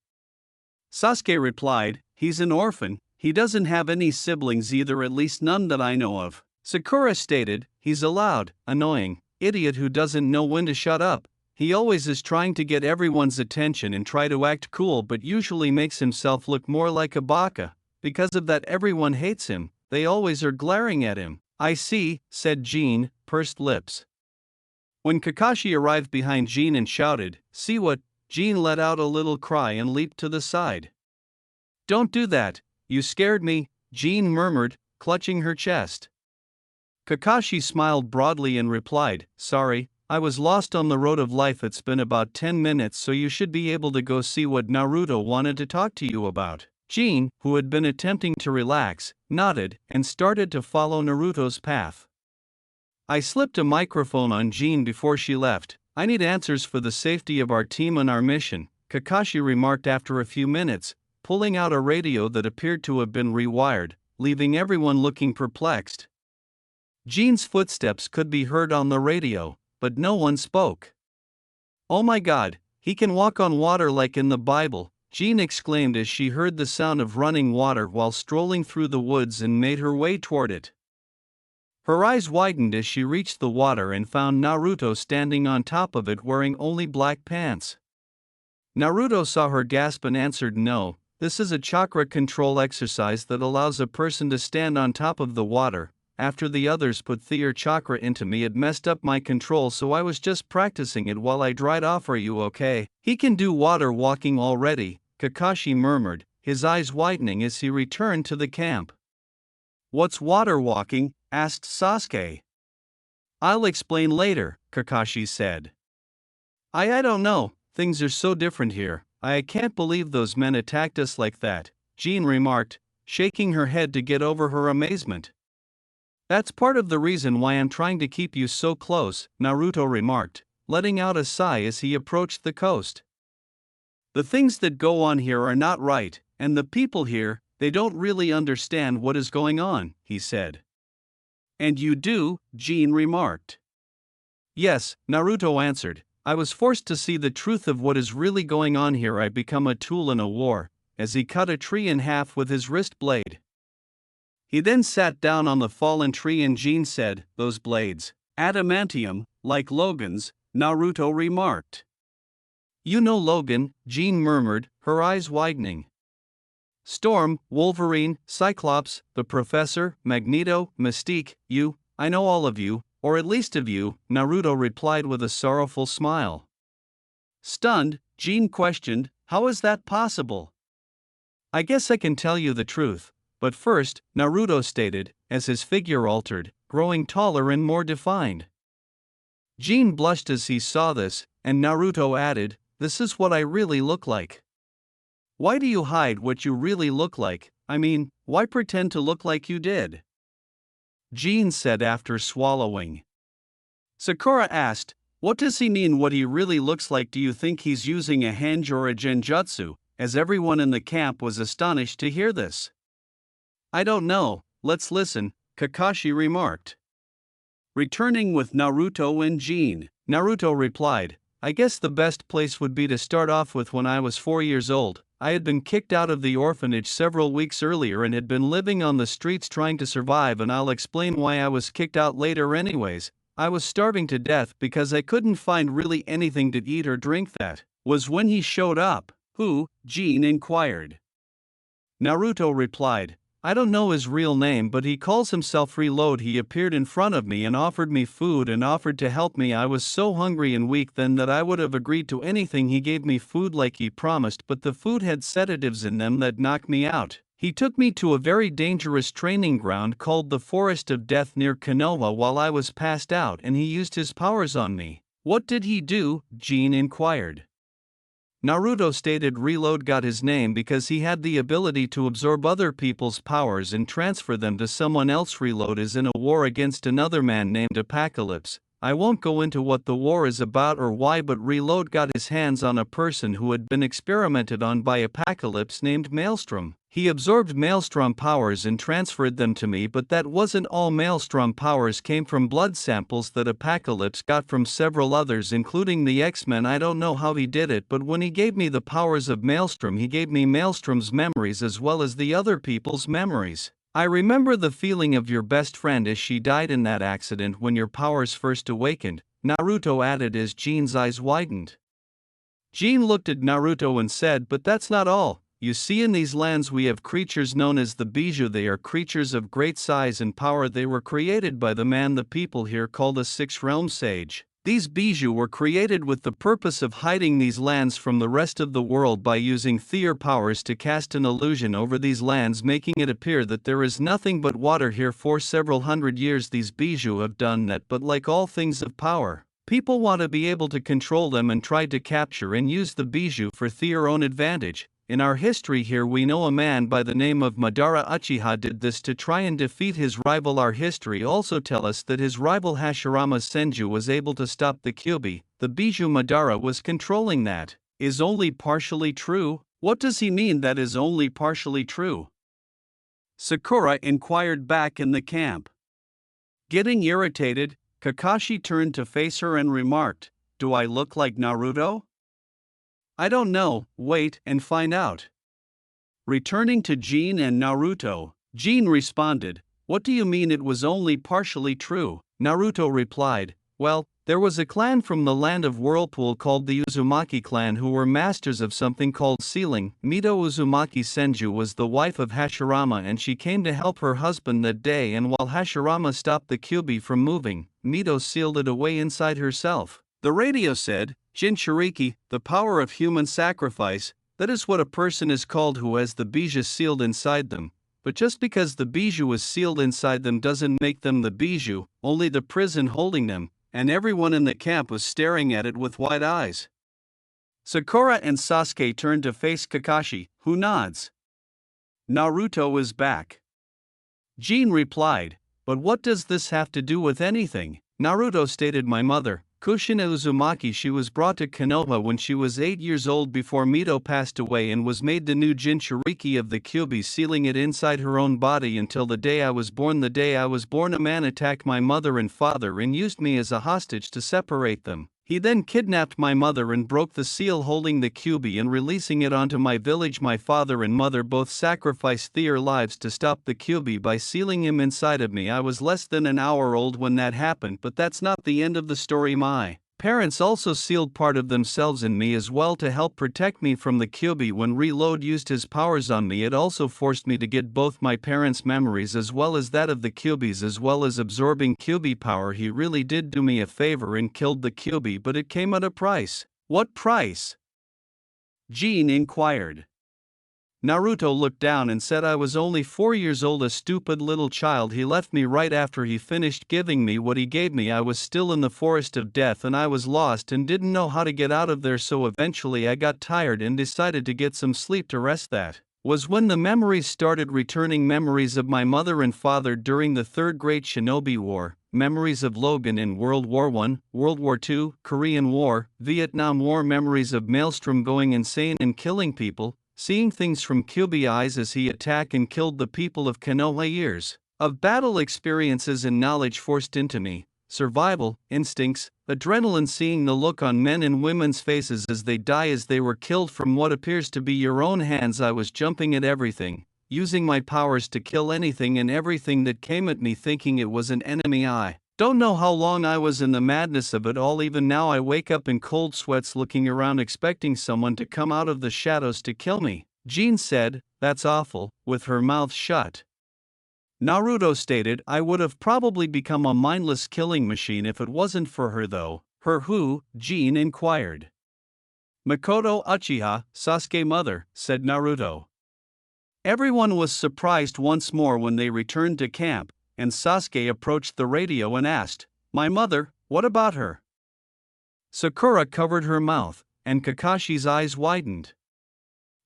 Speaker 1: Sasuke replied, "He's an orphan, he doesn't have any siblings either, at least none that I know of." Sakura stated, "He's a loud, annoying idiot who doesn't know when to shut up. He always is trying to get everyone's attention and try to act cool, but usually makes himself look more like a baka. Because of that everyone hates him, they always are glaring at him." "I see," said Jin, pursed lips. When Kakashi arrived behind Jin and shouted, "See what?" Jin let out a little cry and leaped to the side. "Don't do that, you scared me," Jin murmured, clutching her chest. Kakashi smiled broadly and replied, "Sorry, I was lost on the road of life. It's been about 10 minutes, so you should be able to go see what Naruto wanted to talk to you about." Jin, who had been attempting to relax, nodded and started to follow Naruto's path. I slipped a microphone on Jin before she left. "I need answers for the safety of our team and our mission," Kakashi remarked after a few minutes, pulling out a radio that appeared to have been rewired, leaving everyone looking perplexed. Jin's footsteps could be heard on the radio, but no one spoke. "Oh my God, he can walk on water like in the Bible," Jin exclaimed as she heard the sound of running water while strolling through the woods and made her way toward it. Her eyes widened as she reached the water and found Naruto standing on top of it wearing only black pants. Naruto saw her gasp and answered, "No, this is a chakra control exercise that allows a person to stand on top of the water. After the others put their chakra into me, it messed up my control, so I was just practicing it while I dried off. Are you okay?" "He can do water walking already," Kakashi murmured, his eyes widening as he returned to the camp. "What's water walking?" asked Sasuke. "I'll explain later," Kakashi said. I don't know, things are so different here. I can't believe those men attacked us like that," Jin remarked, shaking her head to get over her amazement. "That's part of the reason why I'm trying to keep you so close," Naruto remarked, letting out a sigh as he approached the coast. "The things that go on here are not right, and the people here, they don't really understand what is going on," he said. "And you do," Jin remarked. "Yes," Naruto answered. "I was forced to see the truth of what is really going on here. I become a tool in a war," as he cut a tree in half with his wrist blade. He then sat down on the fallen tree and Jean said, "Those blades, adamantium, like Logan's," Naruto remarked. "You know Logan," Jean murmured, her eyes widening. "Storm, Wolverine, Cyclops, the Professor, Magneto, Mystique, I know all of you, or at least of you," Naruto replied with a sorrowful smile. Stunned, Jean questioned, "How is that possible?" "I guess I can tell you the truth, but first," Naruto stated, as his figure altered, growing taller and more defined. Jean blushed as he saw this, and Naruto added, "This is what I really look like." "Why do you hide what you really look like? I mean, why pretend to look like you did?" Jean said after swallowing. Sakura asked, "What does he mean what he really looks like? Do you think he's using a hange or a genjutsu?" As everyone in the camp was astonished to hear this. "I don't know, let's listen," Kakashi remarked. Returning with Naruto and Jean, Naruto replied, "I guess the best place would be to start off with when I was 4 years old. I had been kicked out of the orphanage several weeks earlier and had been living on the streets trying to survive, and I'll explain why I was kicked out later anyways. I was starving to death because I couldn't find really anything to eat or drink." That was when he showed up. "Who?" Jean inquired. Naruto replied, "I don't know his real name, but he calls himself Reload. He appeared in front of me and offered me food and offered to help me. I was so hungry and weak then that I would have agreed to anything. He gave me food like he promised, but the food had sedatives in them that knocked me out. He took me to a very dangerous training ground called the Forest of Death near Konoha while I was passed out, and he used his powers on me." "What did he do?" Jean inquired. Naruto stated Reload got his name because he had the ability to absorb other people's powers and transfer them to someone else. Reload is in a war against another man named Apocalypse. I won't go into what the war is about or why, but Reload got his hands on a person who had been experimented on by Apocalypse named Maelstrom. He absorbed Maelstrom powers and transferred them to me, but that wasn't all. Maelstrom powers came from blood samples that Apocalypse got from several others, including the X-Men. I don't know how he did it, but when he gave me the powers of Maelstrom, he gave me Maelstrom's memories as well as the other people's memories. I remember the feeling of your best friend as she died in that accident when your powers first awakened," Naruto added as Jean's eyes widened. Jean looked at Naruto and said, "But that's not all. You see, in these lands we have creatures known as the Bijou. They are creatures of great size and power. They were created by the man the people here call the Six Realm Sage. These Bijou were created with the purpose of hiding these lands from the rest of the world by using their powers to cast an illusion over these lands, making it appear that there is nothing but water here. For several hundred years these Bijou have done that, but like all things of power, people want to be able to control them and tried to capture and use the Bijou for their own advantage. In our history here we know a man by the name of Madara Uchiha did this to try and defeat his rival. Our history also tell us that his rival Hashirama Senju was able to stop the Kyuubi. The Bijou Madara was controlling. That is only partially true." "What does he mean that is only partially true?" Sakura inquired back in the camp. Getting irritated, Kakashi turned to face her and remarked, "Do I look like Naruto?" "I don't know, wait and find out." Returning to Jean and Naruto, Jean responded, "What do you mean it was only partially true?" Naruto replied, "Well, there was a clan from the land of Whirlpool called the Uzumaki clan who were masters of something called sealing. Mito Uzumaki Senju was the wife of Hashirama and she came to help her husband that day, and while Hashirama stopped the Kyuubi from moving, Mito sealed it away inside herself. The radio said, Jinchuriki, the power of human sacrifice, that is what a person is called who has the bijou sealed inside them. But just because the bijou is sealed inside them doesn't make them the bijou, only the prison holding them," and everyone in the camp was staring at it with wide eyes. Sakura and Sasuke turned to face Kakashi, who nods. "Naruto is back." Jean replied, "But what does this have to do with anything?" Naruto stated, "My mother, Kushina Uzumaki, she was brought to Konoha when she was 8 years old before Mito passed away and was made the new Jinchuriki of the Kyuubi, sealing it inside her own body until the day I was born. The day I was born a man attacked my mother and father and used me as a hostage to separate them. He then kidnapped my mother and broke the seal holding the Kyuubi and releasing it onto my village. My father and mother both sacrificed their lives to stop the Kyuubi by sealing him inside of me. I was less than an hour old when that happened, but that's not the end of the story. My parents also sealed part of themselves in me as well to help protect me from the Kyuubi. When Reload used his powers on me, it also forced me to get both my parents' memories as well as that of the Kyuubis, as well as absorbing Kyuubi power. He really did do me a favor and killed the Kyuubi, but it came at a price. What price? Jean inquired. Naruto looked down and said, I was only 4 years old, a stupid little child. He left me right after he finished giving me what he gave me. I was still in the forest of death and I was lost and didn't know how to get out of there, so eventually I got tired and decided to get some sleep to rest. That was when the memories started returning, memories of my mother and father during the Third Great Shinobi War, memories of Logan in World War I, World War II, Korean War, Vietnam War, memories of Maelstrom going insane and killing people, seeing things from Kyuubi eyes as he attacked and killed the people of Konoha, years of battle experiences and knowledge forced into me, survival, instincts, adrenaline, seeing the look on men and women's faces as they die, as they were killed from what appears to be your own hands. I was jumping at everything, using my powers to kill anything and everything that came at me, thinking it was an enemy. I don't know how long I was in the madness of it all. Even now I wake up in cold sweats looking around expecting someone to come out of the shadows to kill me. Jean said, that's awful, with her mouth shut. Naruto stated, I would have probably become a mindless killing machine if it wasn't for her though. Her who? Jean inquired. Makoto Uchiha, Sasuke mother, said Naruto. Everyone was surprised once more when they returned to camp, and Sasuke approached the radio and asked, my mother, what about her? Sakura covered her mouth, and Kakashi's eyes widened.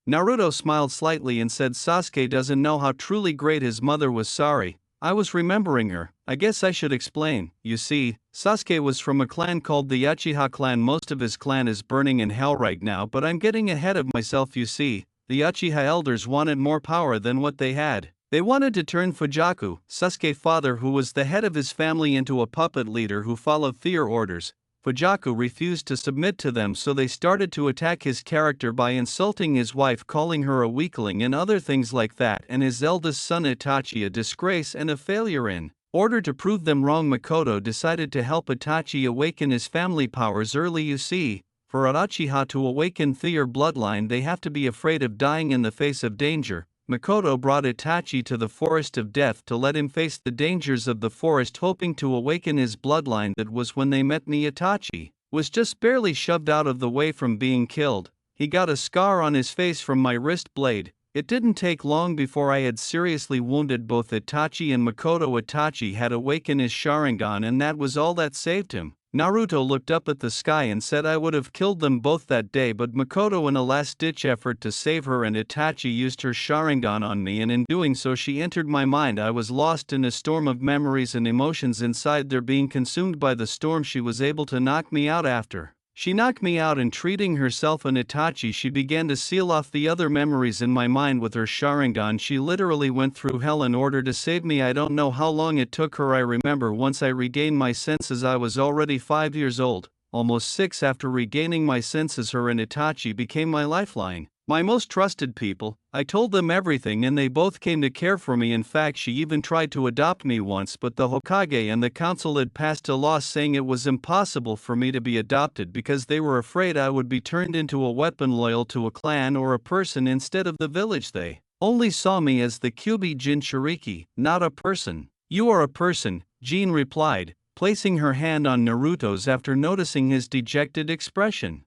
Speaker 1: Naruto smiled slightly and said, Sasuke doesn't know how truly great his mother was. Sorry, I was remembering her. I guess I should explain. You see, Sasuke was from a clan called the Uchiha clan. Most of his clan is burning in hell right now, but I'm getting ahead of myself. You see, the Uchiha elders wanted more power than what they had. They wanted to turn Fujaku, Sasuke's father, who was the head of his family, into a puppet leader who followed their orders. Fujaku refused to submit to them, so they started to attack his character by insulting his wife, calling her a weakling and other things like that, and his eldest son Itachi a disgrace and a failure. In order to prove them wrong, Makoto decided to help Itachi awaken his family powers early. You see, for an Uchiha to awaken their bloodline, they have to be afraid of dying in the face of danger. Makoto brought Itachi to the forest of death to let him face the dangers of the forest, hoping to awaken his bloodline. That was when they met me. Itachi was just barely shoved out of the way from being killed. He got a scar on his face from my wrist blade. It didn't take long before I had seriously wounded both Itachi and Makoto. Itachi had awakened his Sharingan, and that was all that saved him. Naruto looked up at the sky and said, I would have killed them both that day, but Makoto, in a last-ditch effort to save her and Itachi, used her Sharingan on me, and in doing so she entered my mind. I was lost in a storm of memories and emotions inside there. Being consumed by the storm, she was able to knock me out. After she knocked me out and treating herself and Itachi, she began to seal off the other memories in my mind with her Sharingan. She literally went through hell in order to save me. I don't know how long it took her. I remember once I regained my senses, I was already 5 years old, almost 6. After regaining my senses, her and Itachi became my lifeline, my most trusted people. I told them everything and they both came to care for me. In fact, she even tried to adopt me once, but the Hokage and the council had passed a law saying it was impossible for me to be adopted because they were afraid I would be turned into a weapon loyal to a clan or a person instead of the village. They only saw me as the Kyuubi Jinchuriki, not a person. You are a person, Jean replied, placing her hand on Naruto's after noticing his dejected expression.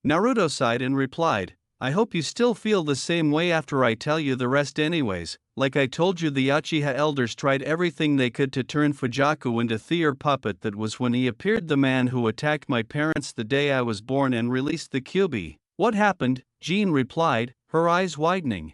Speaker 1: Naruto sighed and replied, I hope you still feel the same way after I tell you the rest. Anyways, like I told you, the Uchiha elders tried everything they could to turn Fujaku into their puppet. That was when he appeared, the man who attacked my parents the day I was born, and released the Kyuubi. What happened? Jean replied, her eyes widening.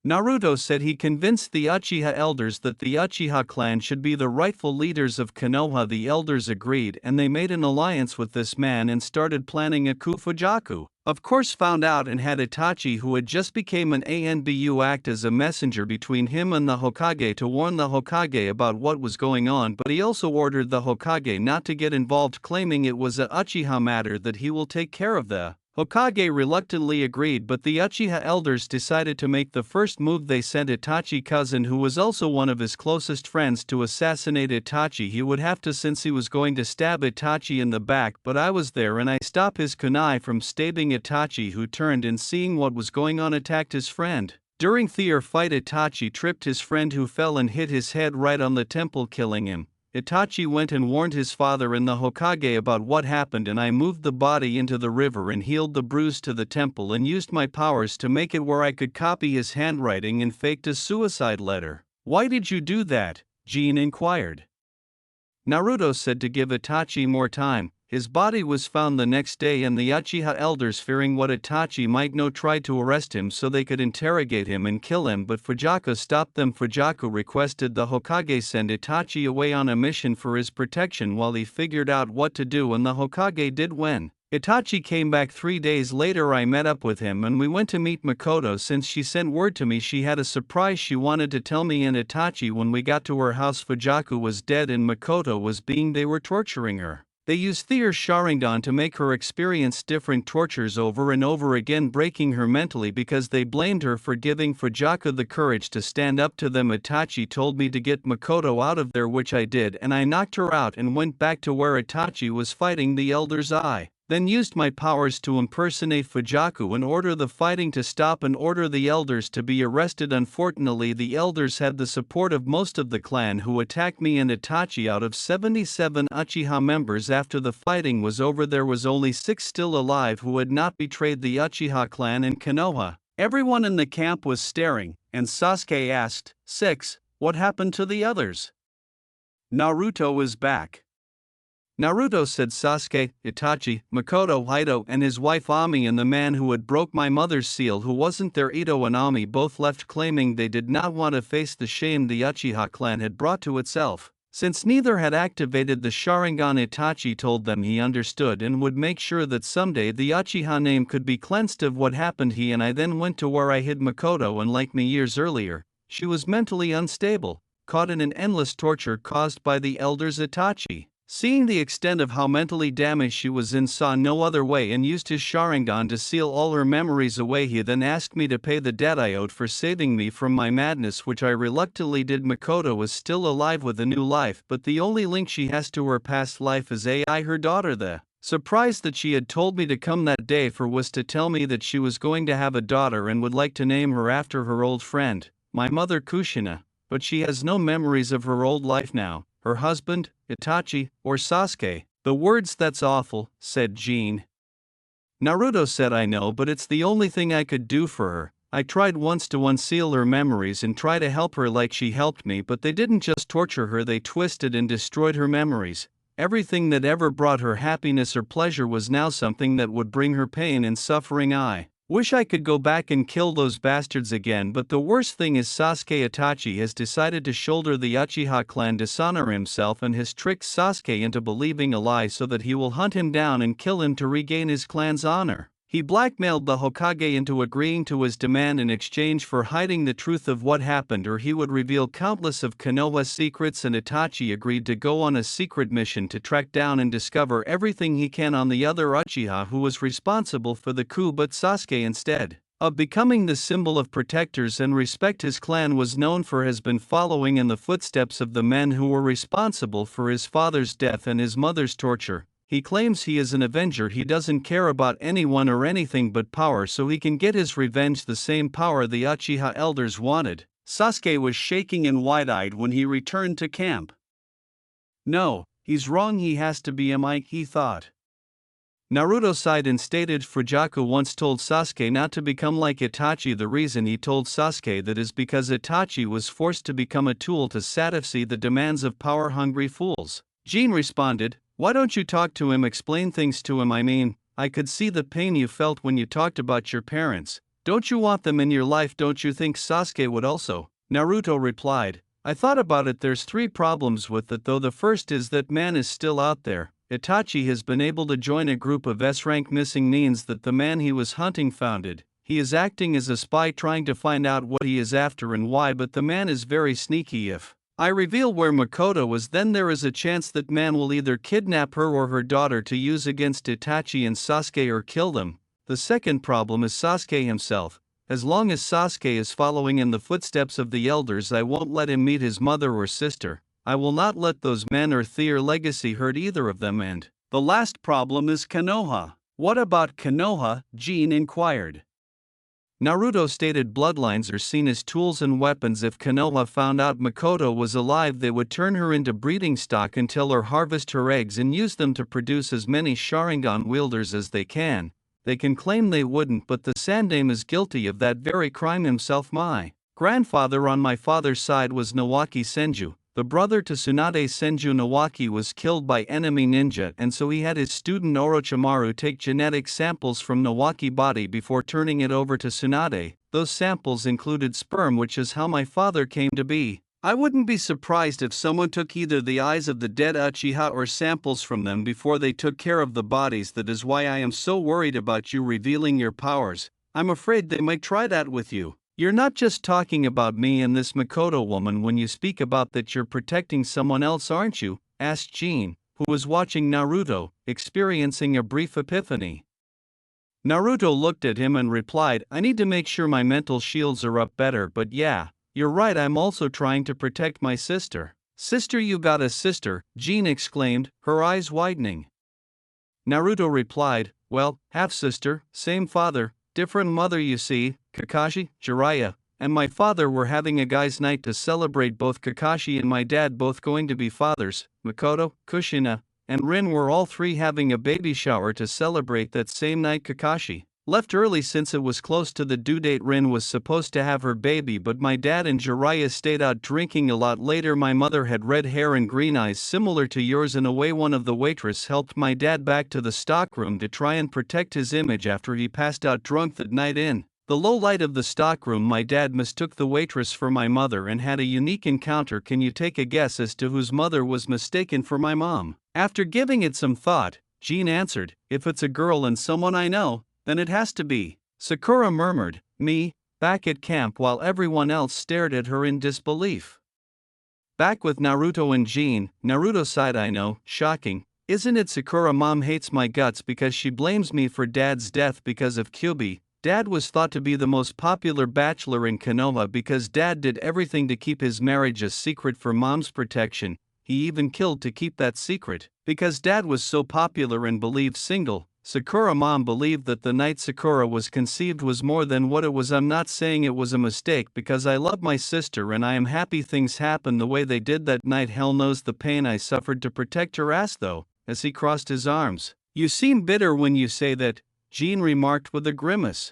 Speaker 1: Naruto said he convinced the Uchiha elders that the Uchiha clan should be the rightful leaders of Konoha. The elders agreed and they made an alliance with this man and started planning a coup. Fujaku, of course, found out and had Itachi, who had just become an Anbu, act as a messenger between him and the Hokage to warn the Hokage about what was going on, but he also ordered the Hokage not to get involved, claiming it was a Uchiha matter that he will take care of. The Hokage reluctantly agreed, but the Uchiha elders decided to make the first move. They sent Itachi's cousin, who was also one of his closest friends, to assassinate Itachi. He would have to, since he was going to stab Itachi in the back, but I was there and I stopped his kunai from stabbing Itachi, who turned and, seeing what was going on, attacked his friend. During their fight, Itachi tripped his friend, who fell and hit his head right on the temple, killing him. Itachi went and warned his father and the Hokage about what happened, and I moved the body into the river and healed the bruise to the temple and used my powers to make it where I could copy his handwriting and faked a suicide letter. Why did you do that? Jin inquired. Naruto said to give Itachi more time. His body was found the next day, and the Uchiha elders, fearing what Itachi might know, tried to arrest him so they could interrogate him and kill him, but Fujaku stopped them. Fujaku requested the Hokage send Itachi away on a mission for his protection while he figured out what to do, and the Hokage did. When Itachi came back 3 days later, I met up with him and we went to meet Makoto. Since she sent word to me, she had a surprise she wanted to tell me and Itachi. When we got to her house, Fujaku was dead and Makoto was being. They were torturing her. They used their Sharingan to make her experience different tortures over and over again, breaking her mentally because they blamed her for giving Fujaku the courage to stand up to them. Itachi told me to get Makoto out of there, which I did, and I knocked her out and went back to where Itachi was fighting the elders. I then used my powers to impersonate Fujaku and order the fighting to stop and order the elders to be arrested. Unfortunately, the elders had the support of most of the clan, who attacked me and Itachi. Out of 77 Uchiha members, after the fighting was over, there was only 6 still alive who had not betrayed the Uchiha clan in Konoha. Everyone in the camp was staring, and Sasuke asked, 6, what happened to the others? Naruto is back. Naruto said Sasuke, Itachi, Makoto, Ito and his wife Ami, and the man who had broke my mother's seal, who wasn't there. Ito and Ami both left, claiming they did not want to face the shame the Uchiha clan had brought to itself. Since neither had activated the Sharingan, Itachi told them he understood and would make sure that someday the Uchiha name could be cleansed of what happened. He and I then went to where I hid Makoto, and like me years earlier, she was mentally unstable, caught in an endless torture caused by the elders. Itachi, seeing the extent of how mentally damaged she was in, saw no other way and used his Sharingan to seal all her memories away. He then asked me to pay the debt I owed for saving me from my madness, which I reluctantly did. Makoto is still alive with a new life, but the only link she has to her past life is Ai, her daughter. The surprise that she had told me to come that day for was to tell me that she was going to have a daughter and would like to name her after her old friend, my mother Kushina, but she has no memories of her old life now, her husband, Itachi, or Sasuke. The words, that's awful, said Jin. Naruto said, I know, but it's the only thing I could do for her. I tried once to unseal her memories and try to help her like she helped me, but they didn't just torture her, they twisted and destroyed her memories. Everything that ever brought her happiness or pleasure was now something that would bring her pain and suffering. I wish I could go back and kill those bastards again, but the worst thing is Sasuke. Itachi has decided to shoulder the Uchiha clan, dishonor himself, and has tricked Sasuke into believing a lie so that he will hunt him down and kill him to regain his clan's honor. He blackmailed the Hokage into agreeing to his demand in exchange for hiding the truth of what happened, or he would reveal countless of Konoha's secrets, and Itachi agreed to go on a secret mission to track down and discover everything he can on the other Uchiha who was responsible for the coup. But Sasuke, instead of becoming the symbol of protectors and respect his clan was known for, has been following in the footsteps of the men who were responsible for his father's death and his mother's torture. He claims he is an avenger. He doesn't care about anyone or anything but power, so he can get his revenge, the same power the Uchiha elders wanted. Sasuke was shaking and wide-eyed when he returned to camp. No, he's wrong, he has to be a he thought. Naruto sighed and stated Fujaku once told Sasuke not to become like Itachi. The reason he told Sasuke that is because Itachi was forced to become a tool to satisfy the demands of power-hungry fools. Jin responded, why don't you talk to him, explain things to him? I mean, I could see the pain you felt when you talked about your parents. Don't you want them in your life? Don't you think Sasuke would also? Naruto replied, I thought about it. There's 3 problems with it though. The first is that man is still out there. Itachi has been able to join a group of S-rank missing Nins that the man he was hunting founded. He is acting as a spy trying to find out what he is after and why, but the man is very sneaky. If I reveal where Makoto is, then there is a chance that man will either kidnap her or her daughter to use against Itachi and Sasuke or kill them. The second problem is Sasuke himself. As long as Sasuke is following in the footsteps of the elders, I won't let him meet his mother or sister. I will not let those men or their legacy hurt either of them. And the last problem is Konoha. What about Konoha? Jin inquired. Naruto stated bloodlines are seen as tools and weapons. If Konoha found out Makoto was alive, they would turn her into breeding stock until or harvest her eggs and use them to produce as many Sharingan wielders as they can. They can claim they wouldn't, but the Sandaime is guilty of that very crime himself. My grandfather on my father's side was Nawaki Senju. The brother to Tsunade Senju Nawaki was killed by enemy ninja, and so he had his student Orochimaru take genetic samples from Nawaki body before turning it over to Tsunade. Those samples included sperm, which is how my father came to be. I wouldn't be surprised if someone took either the eyes of the dead Uchiha or samples from them before they took care of the bodies. That is why I am so worried about you revealing your powers. I'm afraid they might try that with you. You're not just talking about me and this Makoto woman when you speak about that you're protecting someone else, aren't you? Asked Jin, who was watching Naruto, experiencing a brief epiphany. Naruto looked at him and replied, I need to make sure my mental shields are up better, but yeah, you're right, I'm also trying to protect my sister. Sister, you got a sister? Jin exclaimed, her eyes widening. Naruto replied, well, half-sister, same father, different mother, you see. Kakashi, Jiraiya, and my father were having a guys' night to celebrate. Both Kakashi and my dad both going to be fathers. Makoto, Kushina, and Rin were all 3 having a baby shower to celebrate that same night. Kakashi left early since it was close to the due date. Rin was supposed to have her baby, but my dad and Jiraiya stayed out drinking a lot later. My mother had red hair and green eyes similar to yours. In a way, one of the waitress helped my dad back to the stockroom to try and protect his image after he passed out drunk that night. In the low light of the stockroom, my dad mistook the waitress for my mother and had a unique encounter. Can you take a guess as to whose mother was mistaken for my mom? After giving it some thought, Jin answered, if it's a girl and someone I know, then it has to be. Sakura murmured, me, back at camp, while everyone else stared at her in disbelief. Back with Naruto and Jin, Naruto sighed, I know, shocking. Isn't it? Sakura mom hates my guts because she blames me for dad's death because of Kyuubi. Dad was thought to be the most popular bachelor in Konoha because dad did everything to keep his marriage a secret for mom's protection. He even killed to keep that secret. Because dad was so popular and believed single, Sakura mom believed that the night Sakura was conceived was more than what it was. I'm not saying it was a mistake because I love my sister and I am happy things happened the way they did that night. Hell knows the pain I suffered to protect her ass though, as he crossed his arms. You seem bitter when you say that, Jin remarked with a grimace.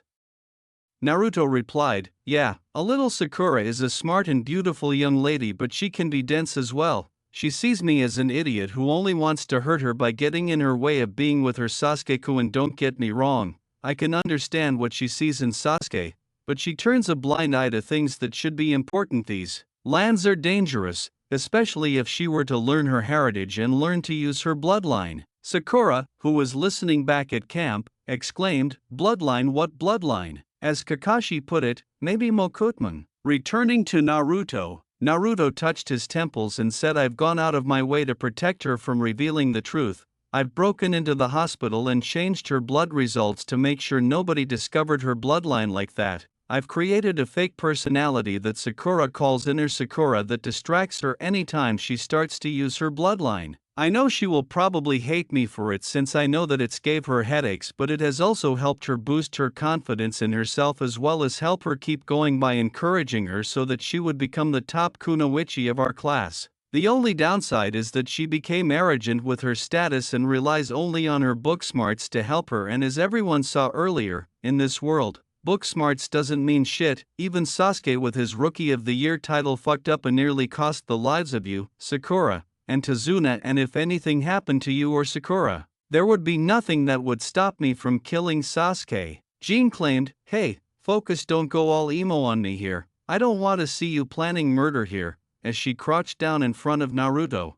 Speaker 1: Naruto replied, yeah, a little. Sakura is a smart and beautiful young lady, but she can be dense as well. She sees me as an idiot who only wants to hurt her by getting in her way of being with her Sasuke-kun. Don't get me wrong, I can understand what she sees in Sasuke, but she turns a blind eye to things that should be important. These lands are dangerous, especially if she were to learn her heritage and learn to use her bloodline. Sakura, who was listening back at camp, exclaimed, bloodline? What bloodline? As Kakashi put it, maybe Mokutman. Returning to Naruto, Naruto touched his temples and said, I've gone out of my way to protect her from revealing the truth. I've broken into the hospital and changed her blood results to make sure nobody discovered her bloodline like that. I've created a fake personality that Sakura calls Inner Sakura that distracts her anytime she starts to use her bloodline. I know she will probably hate me for it since I know that it's gave her headaches, but it has also helped her boost her confidence in herself as well as help her keep going by encouraging her so that she would become the top kunoichi of our class. The only downside is that she became arrogant with her status and relies only on her book smarts to help her, and as everyone saw earlier, in this world, book smarts doesn't mean shit. Even Sasuke with his Rookie of the Year title fucked up and nearly cost the lives of you, Sakura, and Tazuna, and if anything happened to you or Sakura, there would be nothing that would stop me from killing Sasuke. Jin claimed, hey, focus, don't go all emo on me here. I don't want to see you planning murder here, as she crouched down in front of Naruto.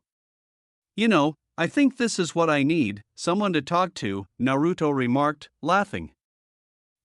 Speaker 1: You know, I think this is what I need, someone to talk to, Naruto remarked, laughing.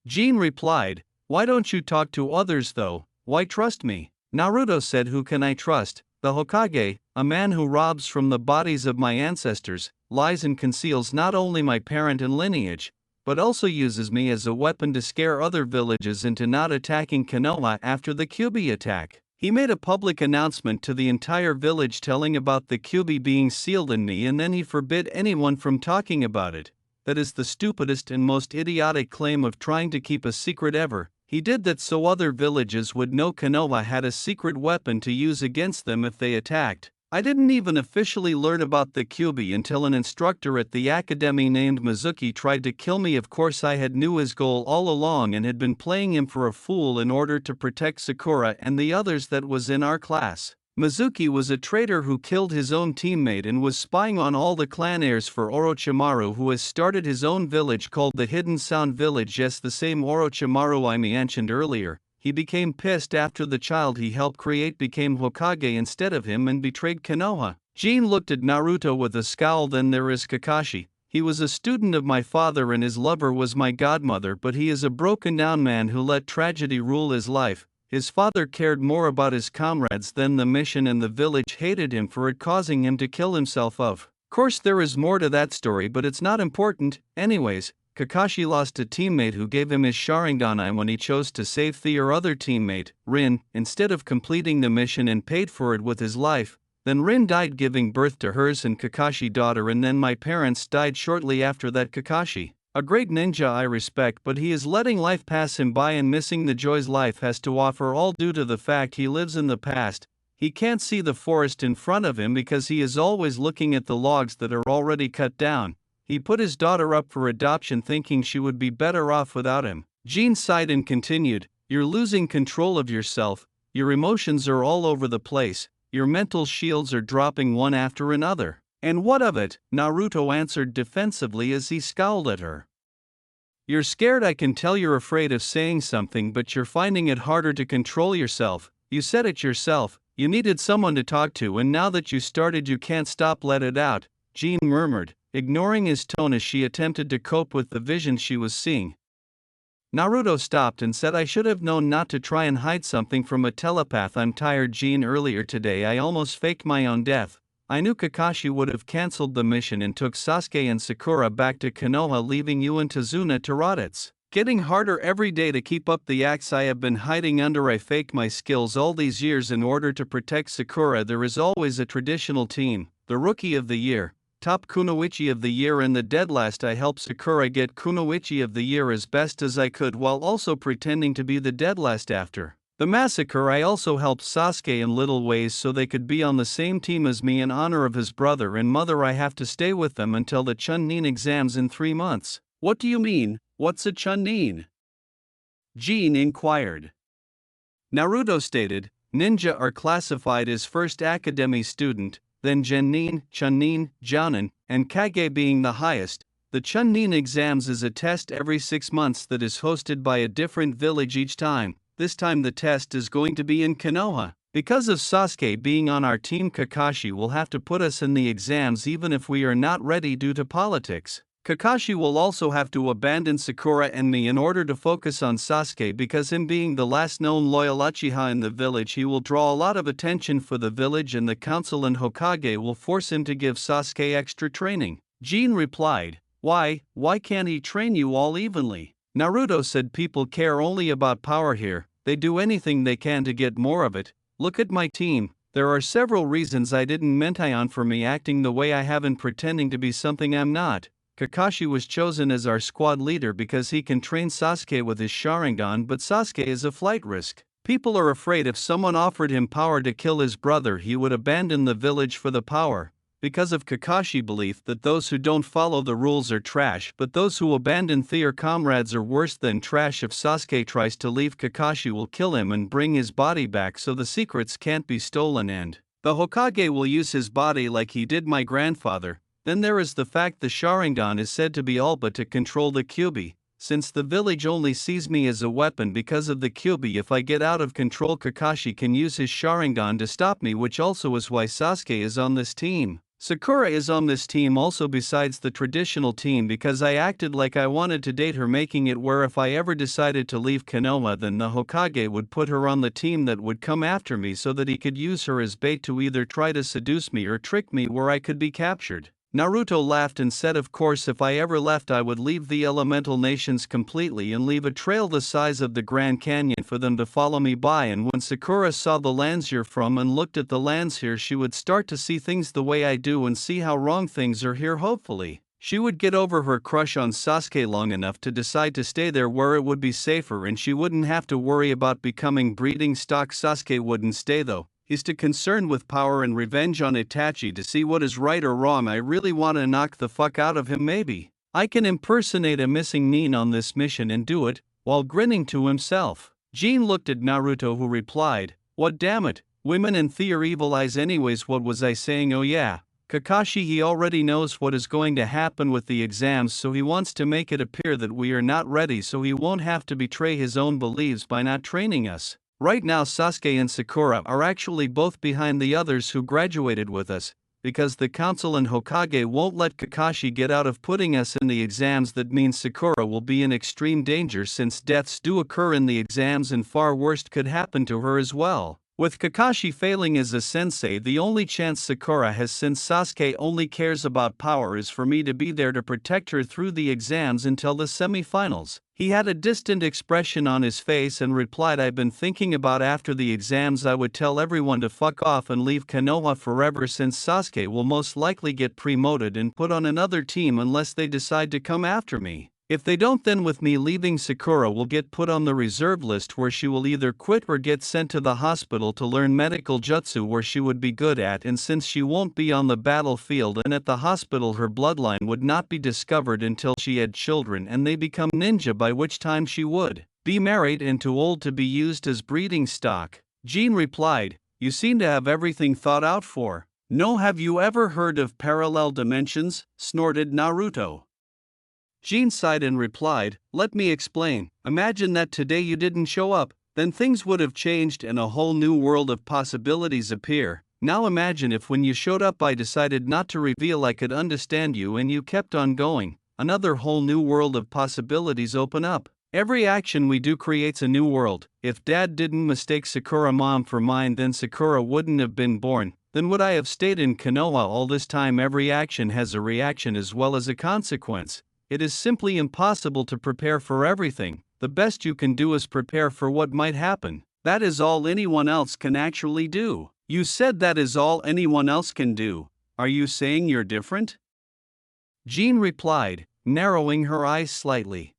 Speaker 1: Jean replied, why don't you talk to others though, why trust me? Naruto said, who can I trust? The Hokage, a man who robs from the bodies of my ancestors, lies and conceals not only my parent and lineage, but also uses me as a weapon to scare other villages into not attacking Konoha after the Kyuubi attack. He made a public announcement to the entire village telling about the Kyuubi being sealed in me, and then he forbid anyone from talking about it. That is the stupidest and most idiotic claim of trying to keep a secret ever. He did that so other villages would know Konoha had a secret weapon to use against them if they attacked. I didn't even officially learn about the Kyuubi until an instructor at the academy named Mizuki tried to kill me. Of course I had knew his goal all along and had been playing him for a fool in order to protect Sakura and the others that was in our class. Mizuki was a traitor who killed his own teammate and was spying on all the clan heirs for Orochimaru, who has started his own village called the Hidden Sound Village. Yes, the same Orochimaru I mentioned earlier. He became pissed after the child he helped create became Hokage instead of him and betrayed Konoha. Jean looked at Naruto with a scowl. Then there is Kakashi. He was a student of my father and his lover was my godmother, but he is a broken down man who let tragedy rule his life. His father cared more about his comrades than the mission, and the village hated him for it, causing him to kill himself. Of course there is more to that story, but it's not important. Anyways, Kakashi lost a teammate who gave him his Sharingan when he chose to save their other teammate, Rin, instead of completing the mission and paid for it with his life. Then Rin died giving birth to hers and Kakashi's daughter, and then my parents died shortly after that. Kakashi, a great ninja I respect, but he is letting life pass him by and missing the joys life has to offer, all due to the fact he lives in the past. He can't see the forest in front of him because he is always looking at the logs that are already cut down. He put his daughter up for adoption thinking she would be better off without him. Jean sighed and continued, you're losing control of yourself, your emotions are all over the place, your mental shields are dropping one after another. And what of it? Naruto answered defensively as he scowled at her. You're scared, I can tell. You're afraid of saying something, but you're finding it harder to control yourself. You said it yourself, you needed someone to talk to, and now that you started you can't stop. Let it out, Jean murmured, ignoring his tone as she attempted to cope with the vision she was seeing. Naruto stopped and said, I should have known not to try and hide something from a telepath. I'm tired, Jean. Earlier today I almost faked my own death. I knew Kakashi would have cancelled the mission and took Sasuke and Sakura back to Konoha, leaving you and Tazuna to rot. It's getting harder every day to keep up the acts I have been hiding under. I faked my skills all these years in order to protect Sakura. There is always a traditional team, the Rookie of the Year, top Kunoichi of the Year, and the dead last. I helped Sakura get Kunoichi of the Year as best as I could while also pretending to be the dead last. After the massacre I also helped Sasuke in little ways so they could be on the same team as me in honor of his brother and mother. I have to stay with them until the Chunin exams in 3 months. What do you mean, what's a Chunin? Jean inquired. Naruto stated, ninja are classified as first academy student, then Genin, Chunin, Jounin, and Kage being the highest. The Chunin exams is a test every 6 months that is hosted by a different village each time. This time the test is going to be in Konoha. Because of Sasuke being on our team, Kakashi will have to put us in the exams even if we are not ready due to politics. Kakashi will also have to abandon Sakura and me in order to focus on Sasuke, because him being the last known loyal Uchiha in the village, he will draw a lot of attention for the village, and the council and Hokage will force him to give Sasuke extra training. Jean replied, why can't he train you all evenly? Naruto said, people care only about power here, they do anything they can to get more of it. Look at my team, there are several reasons I didn't mention for me acting the way I have and pretending to be something I'm not. Kakashi was chosen as our squad leader because he can train Sasuke with his Sharingan, but Sasuke is a flight risk. People are afraid if someone offered him power to kill his brother he would abandon the village for the power. Because of Kakashi's belief that those who don't follow the rules are trash, but those who abandon their comrades are worse than trash. If Sasuke tries to leave, Kakashi will kill him and bring his body back so the secrets can't be stolen, and the Hokage will use his body like he did my grandfather. Then there is the fact the Sharingan is said to be all but to control the Kyuubi. since the village only sees me as a weapon because of the Kyuubi. If I get out of control, Kakashi can use his Sharingan to stop me, which also is why Sasuke is on this team. Sakura is on this team also besides the traditional team because I acted like I wanted to date her, making it where if I ever decided to leave Konoha, then the Hokage would put her on the team that would come after me so that he could use her as bait to either try to seduce me or trick me where I could be captured. Naruto laughed and said, of course, if I ever left, I would leave the elemental nations completely and leave a trail the size of the Grand Canyon for them to follow me by. And when Sakura saw the lands here from and looked at the lands here, she would start to see things the way I do and see how wrong things are here. Hopefully, she would get over her crush on Sasuke long enough to decide to stay there where it would be safer and she wouldn't have to worry about becoming breeding stock. Sasuke wouldn't stay though. He's too concerned with power and revenge on Itachi to see what is right or wrong. I really want to knock the fuck out of him. Maybe I can impersonate a missing Nin on this mission and do it, while grinning to himself. Jin looked at Naruto, who replied, what, damn it, women and Thea are evil eyes anyways. What was I saying? Oh yeah, Kakashi, he already knows what is going to happen with the exams, so he wants to make it appear that we are not ready so he won't have to betray his own beliefs by not training us. Right now Sasuke and Sakura are actually both behind the others who graduated with us, because the council and Hokage won't let Kakashi get out of putting us in the exams. That means Sakura will be in extreme danger since deaths do occur in the exams and far worse could happen to her as well. With Kakashi failing as a sensei, the only chance Sakura has, since Sasuke only cares about power, is for me to be there to protect her through the exams until the semi-finals. He had a distant expression on his face and replied, I've been thinking about after the exams I would tell everyone to fuck off and leave Konoha forever, since Sasuke will most likely get promoted and put on another team unless they decide to come after me. If they don't, then with me leaving, Sakura will get put on the reserve list where she will either quit or get sent to the hospital to learn medical jutsu where she would be good at, and since she won't be on the battlefield and at the hospital, her bloodline would not be discovered until she had children and they become ninja, by which time she would be married and too old to be used as breeding stock. Jin replied, you seem to have everything thought out for. No, have you ever heard of parallel dimensions? Snorted Naruto. Jin sighed and replied, let me explain. Imagine that today you didn't show up, then things would have changed and a whole new world of possibilities appear. Now imagine if when you showed up I decided not to reveal I could understand you and you kept on going, another whole new world of possibilities open up. Every action we do creates a new world. If Dad didn't mistake Sakura mom for mine, then Sakura wouldn't have been born. Then would I have stayed in Konoha all this time? Every action has a reaction as well as a consequence. It is simply impossible to prepare for everything. The best you can do is prepare for what might happen. That is all anyone else can actually do. You said that is all anyone else can do. Are you saying you're different? Jin replied, narrowing her eyes slightly.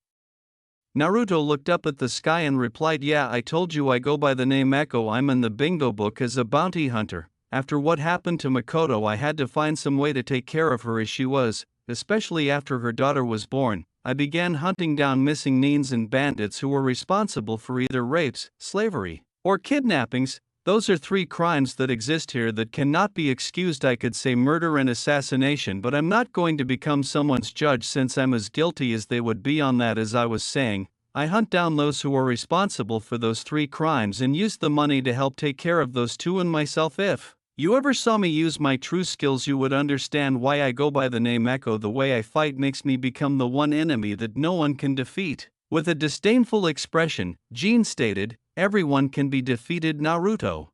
Speaker 1: Naruto looked up at the sky and replied, yeah, I told you I go by the name Echo. I'm in the bingo book as a bounty hunter. After what happened to Makoto, I had to find some way to take care of her as she was. Especially after her daughter was born, I began hunting down missing Nins and bandits who were responsible for either rapes, slavery, or kidnappings. Those are 3 crimes that exist here that cannot be excused. I could say murder and assassination, but I'm not going to become someone's judge since I'm as guilty as they would be on that. As I was saying, I hunt down those who are responsible for those 3 crimes and use the money to help take care of those 2 and myself. If you ever saw me use my true skills, you would understand why I go by the name Echo. The way I fight makes me become the one enemy that no one can defeat. With a disdainful expression, Jin stated, everyone can be defeated. Naruto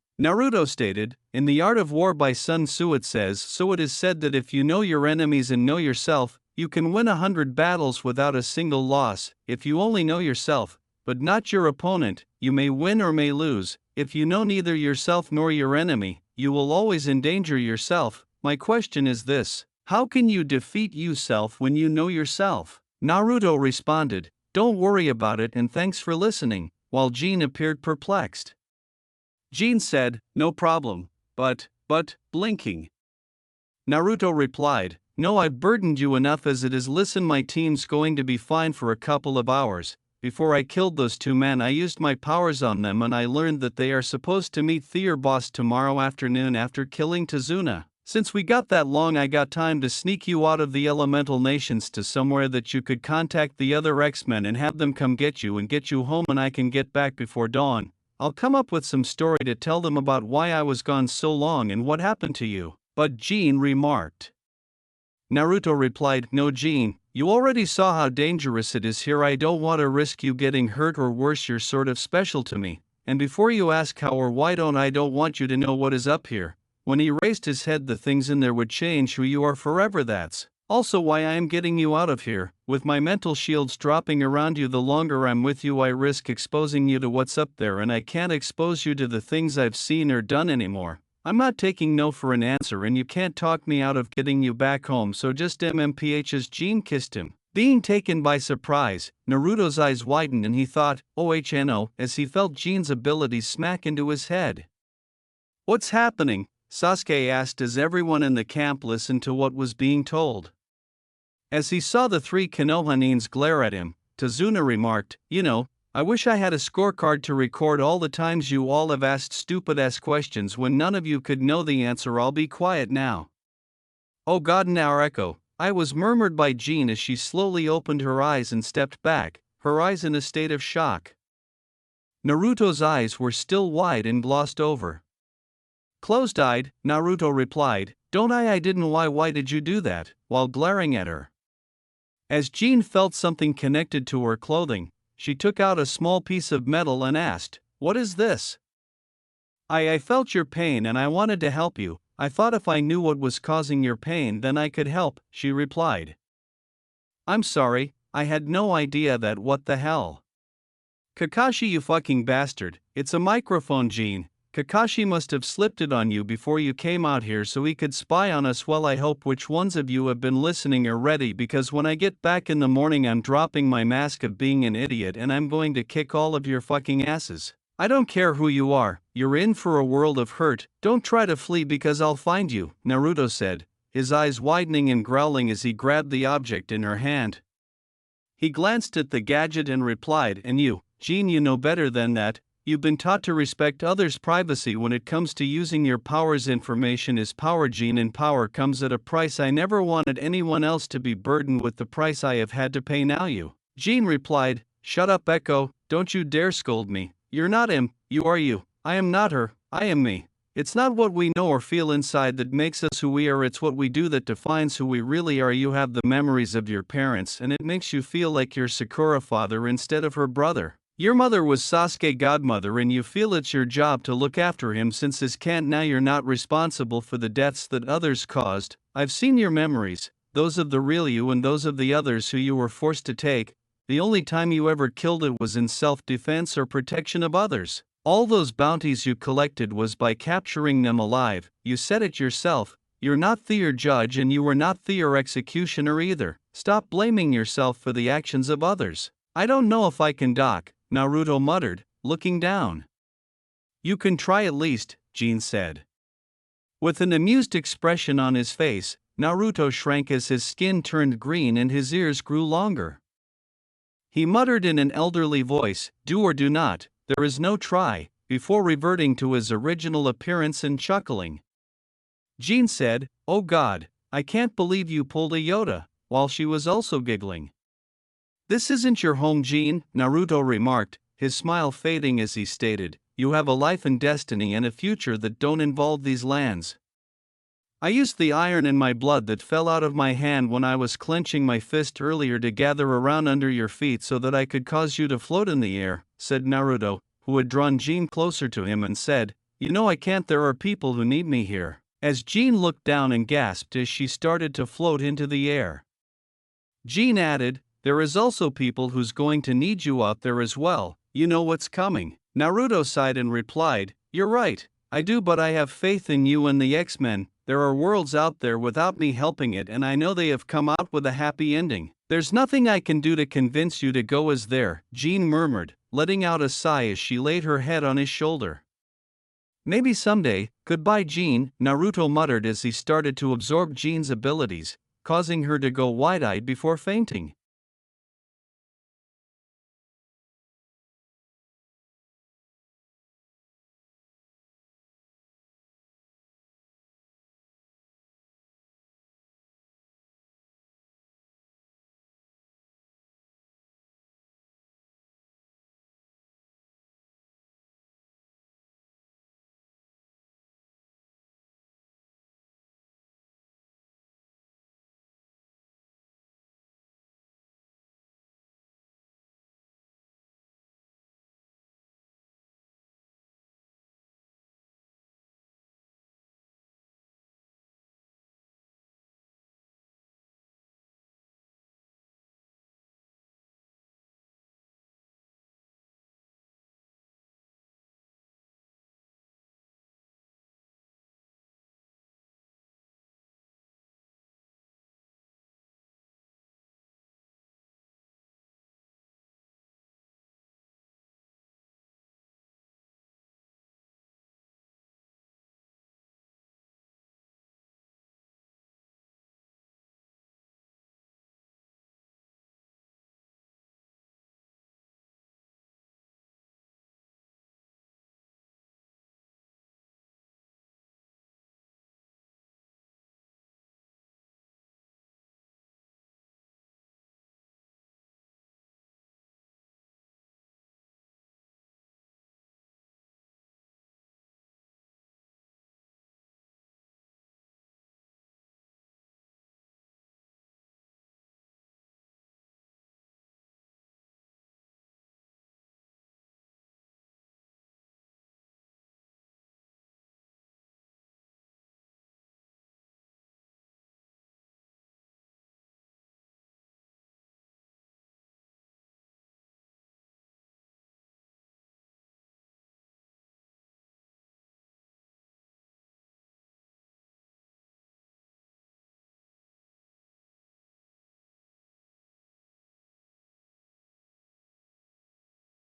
Speaker 1: stated, in the Art of War by Sun Tzu it says, so it is said that if you know your enemies and know yourself, you can win 100 battles without a single loss. If you only know yourself, but not your opponent, you may win or may lose. If you know neither yourself nor your enemy, you will always endanger yourself. My question is this: how can you defeat yourself when you know yourself? Naruto responded, don't worry about it and thanks for listening, while Jin appeared perplexed. Jin said, no problem, but, blinking. Naruto replied, no, I've burdened you enough as it is. Listen, my team's going to be fine for a couple of hours. Before I killed those 2 men, I used my powers on them and I learned that they are supposed to meet their boss tomorrow afternoon after killing Tazuna. Since we got that long, I got time to sneak you out of the elemental nations to somewhere that you could contact the other X-Men and have them come get you and get you home, and I can get back before dawn. I'll come up with some story to tell them about why I was gone so long and what happened to you." But Jean remarked. Naruto replied, "No, Jean, you already saw how dangerous it is here. I don't want to risk you getting hurt, or worse, you're sort of special to me. And before you ask how or why, I don't want you to know what is up here." When he raised his head, the things in there would change who you are forever. That's also why I am getting you out of here. With my mental shields dropping around you, the longer I'm with you, I risk exposing you to what's up there, and I can't expose you to the things I've seen or done anymore. I'm not taking no for an answer, and you can't talk me out of getting you back home, so just MMPH. As Jean kissed him, being taken by surprise, Naruto's eyes widened and he thought, "OHNO," as he felt Jean's abilities smack into his head. "What's happening?" Sasuke asked as everyone in the camp listened to what was being told. As he saw the three Konohanins glare at him, Tazuna remarked, "I wish I had a scorecard to record all the times you all have asked stupid-ass questions when none of you could know the answer. I'll be quiet now." "Oh God, Naruto," was murmured by Jean as she slowly opened her eyes and stepped back, her eyes in a state of shock. Naruto's eyes were still wide and glossed over. Closed-eyed, Naruto replied, "Don't I didn't. Why did you do that?" while glaring at her. As Jean felt something connected to her clothing, she took out a small piece of metal and asked, "What is this?" I felt your pain and I wanted to help you. I thought if I knew what was causing your pain, then I could help," she replied. "I'm sorry, I had no idea that. What the hell?" "Kakashi, you fucking bastard, it's a microphone, Jean. Kakashi must have slipped it on you before you came out here so he could spy on us. Well, I hope which ones of you have been listening are ready, because when I get back in the morning, I'm dropping my mask of being an idiot and I'm going to kick all of your fucking asses. I don't care who you are, you're in for a world of hurt. Don't try to flee because I'll find you," Naruto said, his eyes widening and growling as he grabbed the object in her hand. He glanced at the gadget and replied, "And you, Jean, you know better than that. You've been taught to respect others' privacy when it comes to using your powers. Information is power, Jean, and power comes at a price. I never wanted anyone else to be burdened with the price I have had to pay. Now you." Jean replied, "Shut up, Echo, don't you dare scold me. You're not him, you are you. I am not her, I am me. It's not what we know or feel inside that makes us who we are, it's what we do that defines who we really are. You have the memories of your parents and it makes you feel like you're Sakura father instead of her brother. Your mother was Sasuke godmother and you feel it's your job to look after him since his can't. Now you're not responsible for the deaths that others caused. I've seen your memories, those of the real you and those of the others who you were forced to take. The only time you ever killed it was in self-defense or protection of others. All those bounties you collected was by capturing them alive. You said it yourself, you're not the judge and you were not the executioner either. Stop blaming yourself for the actions of others." "I don't know if I can, Doc," Naruto muttered, looking down. "You can try at least," Jean said. With an amused expression on his face, Naruto shrank as his skin turned green and his ears grew longer. He muttered in an elderly voice, "Do or do not, there is no try," before reverting to his original appearance and chuckling. Jean said, "Oh God, I can't believe you pulled a Yoda," while she was also giggling. "This isn't your home, Jean," Naruto remarked, his smile fading as he stated, "You have a life and destiny and a future that don't involve these lands. I used the iron in my blood that fell out of my hand when I was clenching my fist earlier to gather around under your feet so that I could cause you to float in the air," said Naruto, who had drawn Jean closer to him and said, "You know I can't, there are people who need me here." As Jean looked down and gasped as she started to float into the air. Jean added, "There is also people who's going to need you out there as well, you know what's coming." Naruto sighed and replied, "You're right, I do, but I have faith in you and the X-Men. There are worlds out there without me helping it and I know they have come out with a happy ending. There's nothing I can do to convince you to go as there," Jean murmured, letting out a sigh as she laid her head on his shoulder. "Maybe someday, goodbye Jean," Naruto muttered as he started to absorb Jean's abilities, causing her to go wide-eyed before fainting.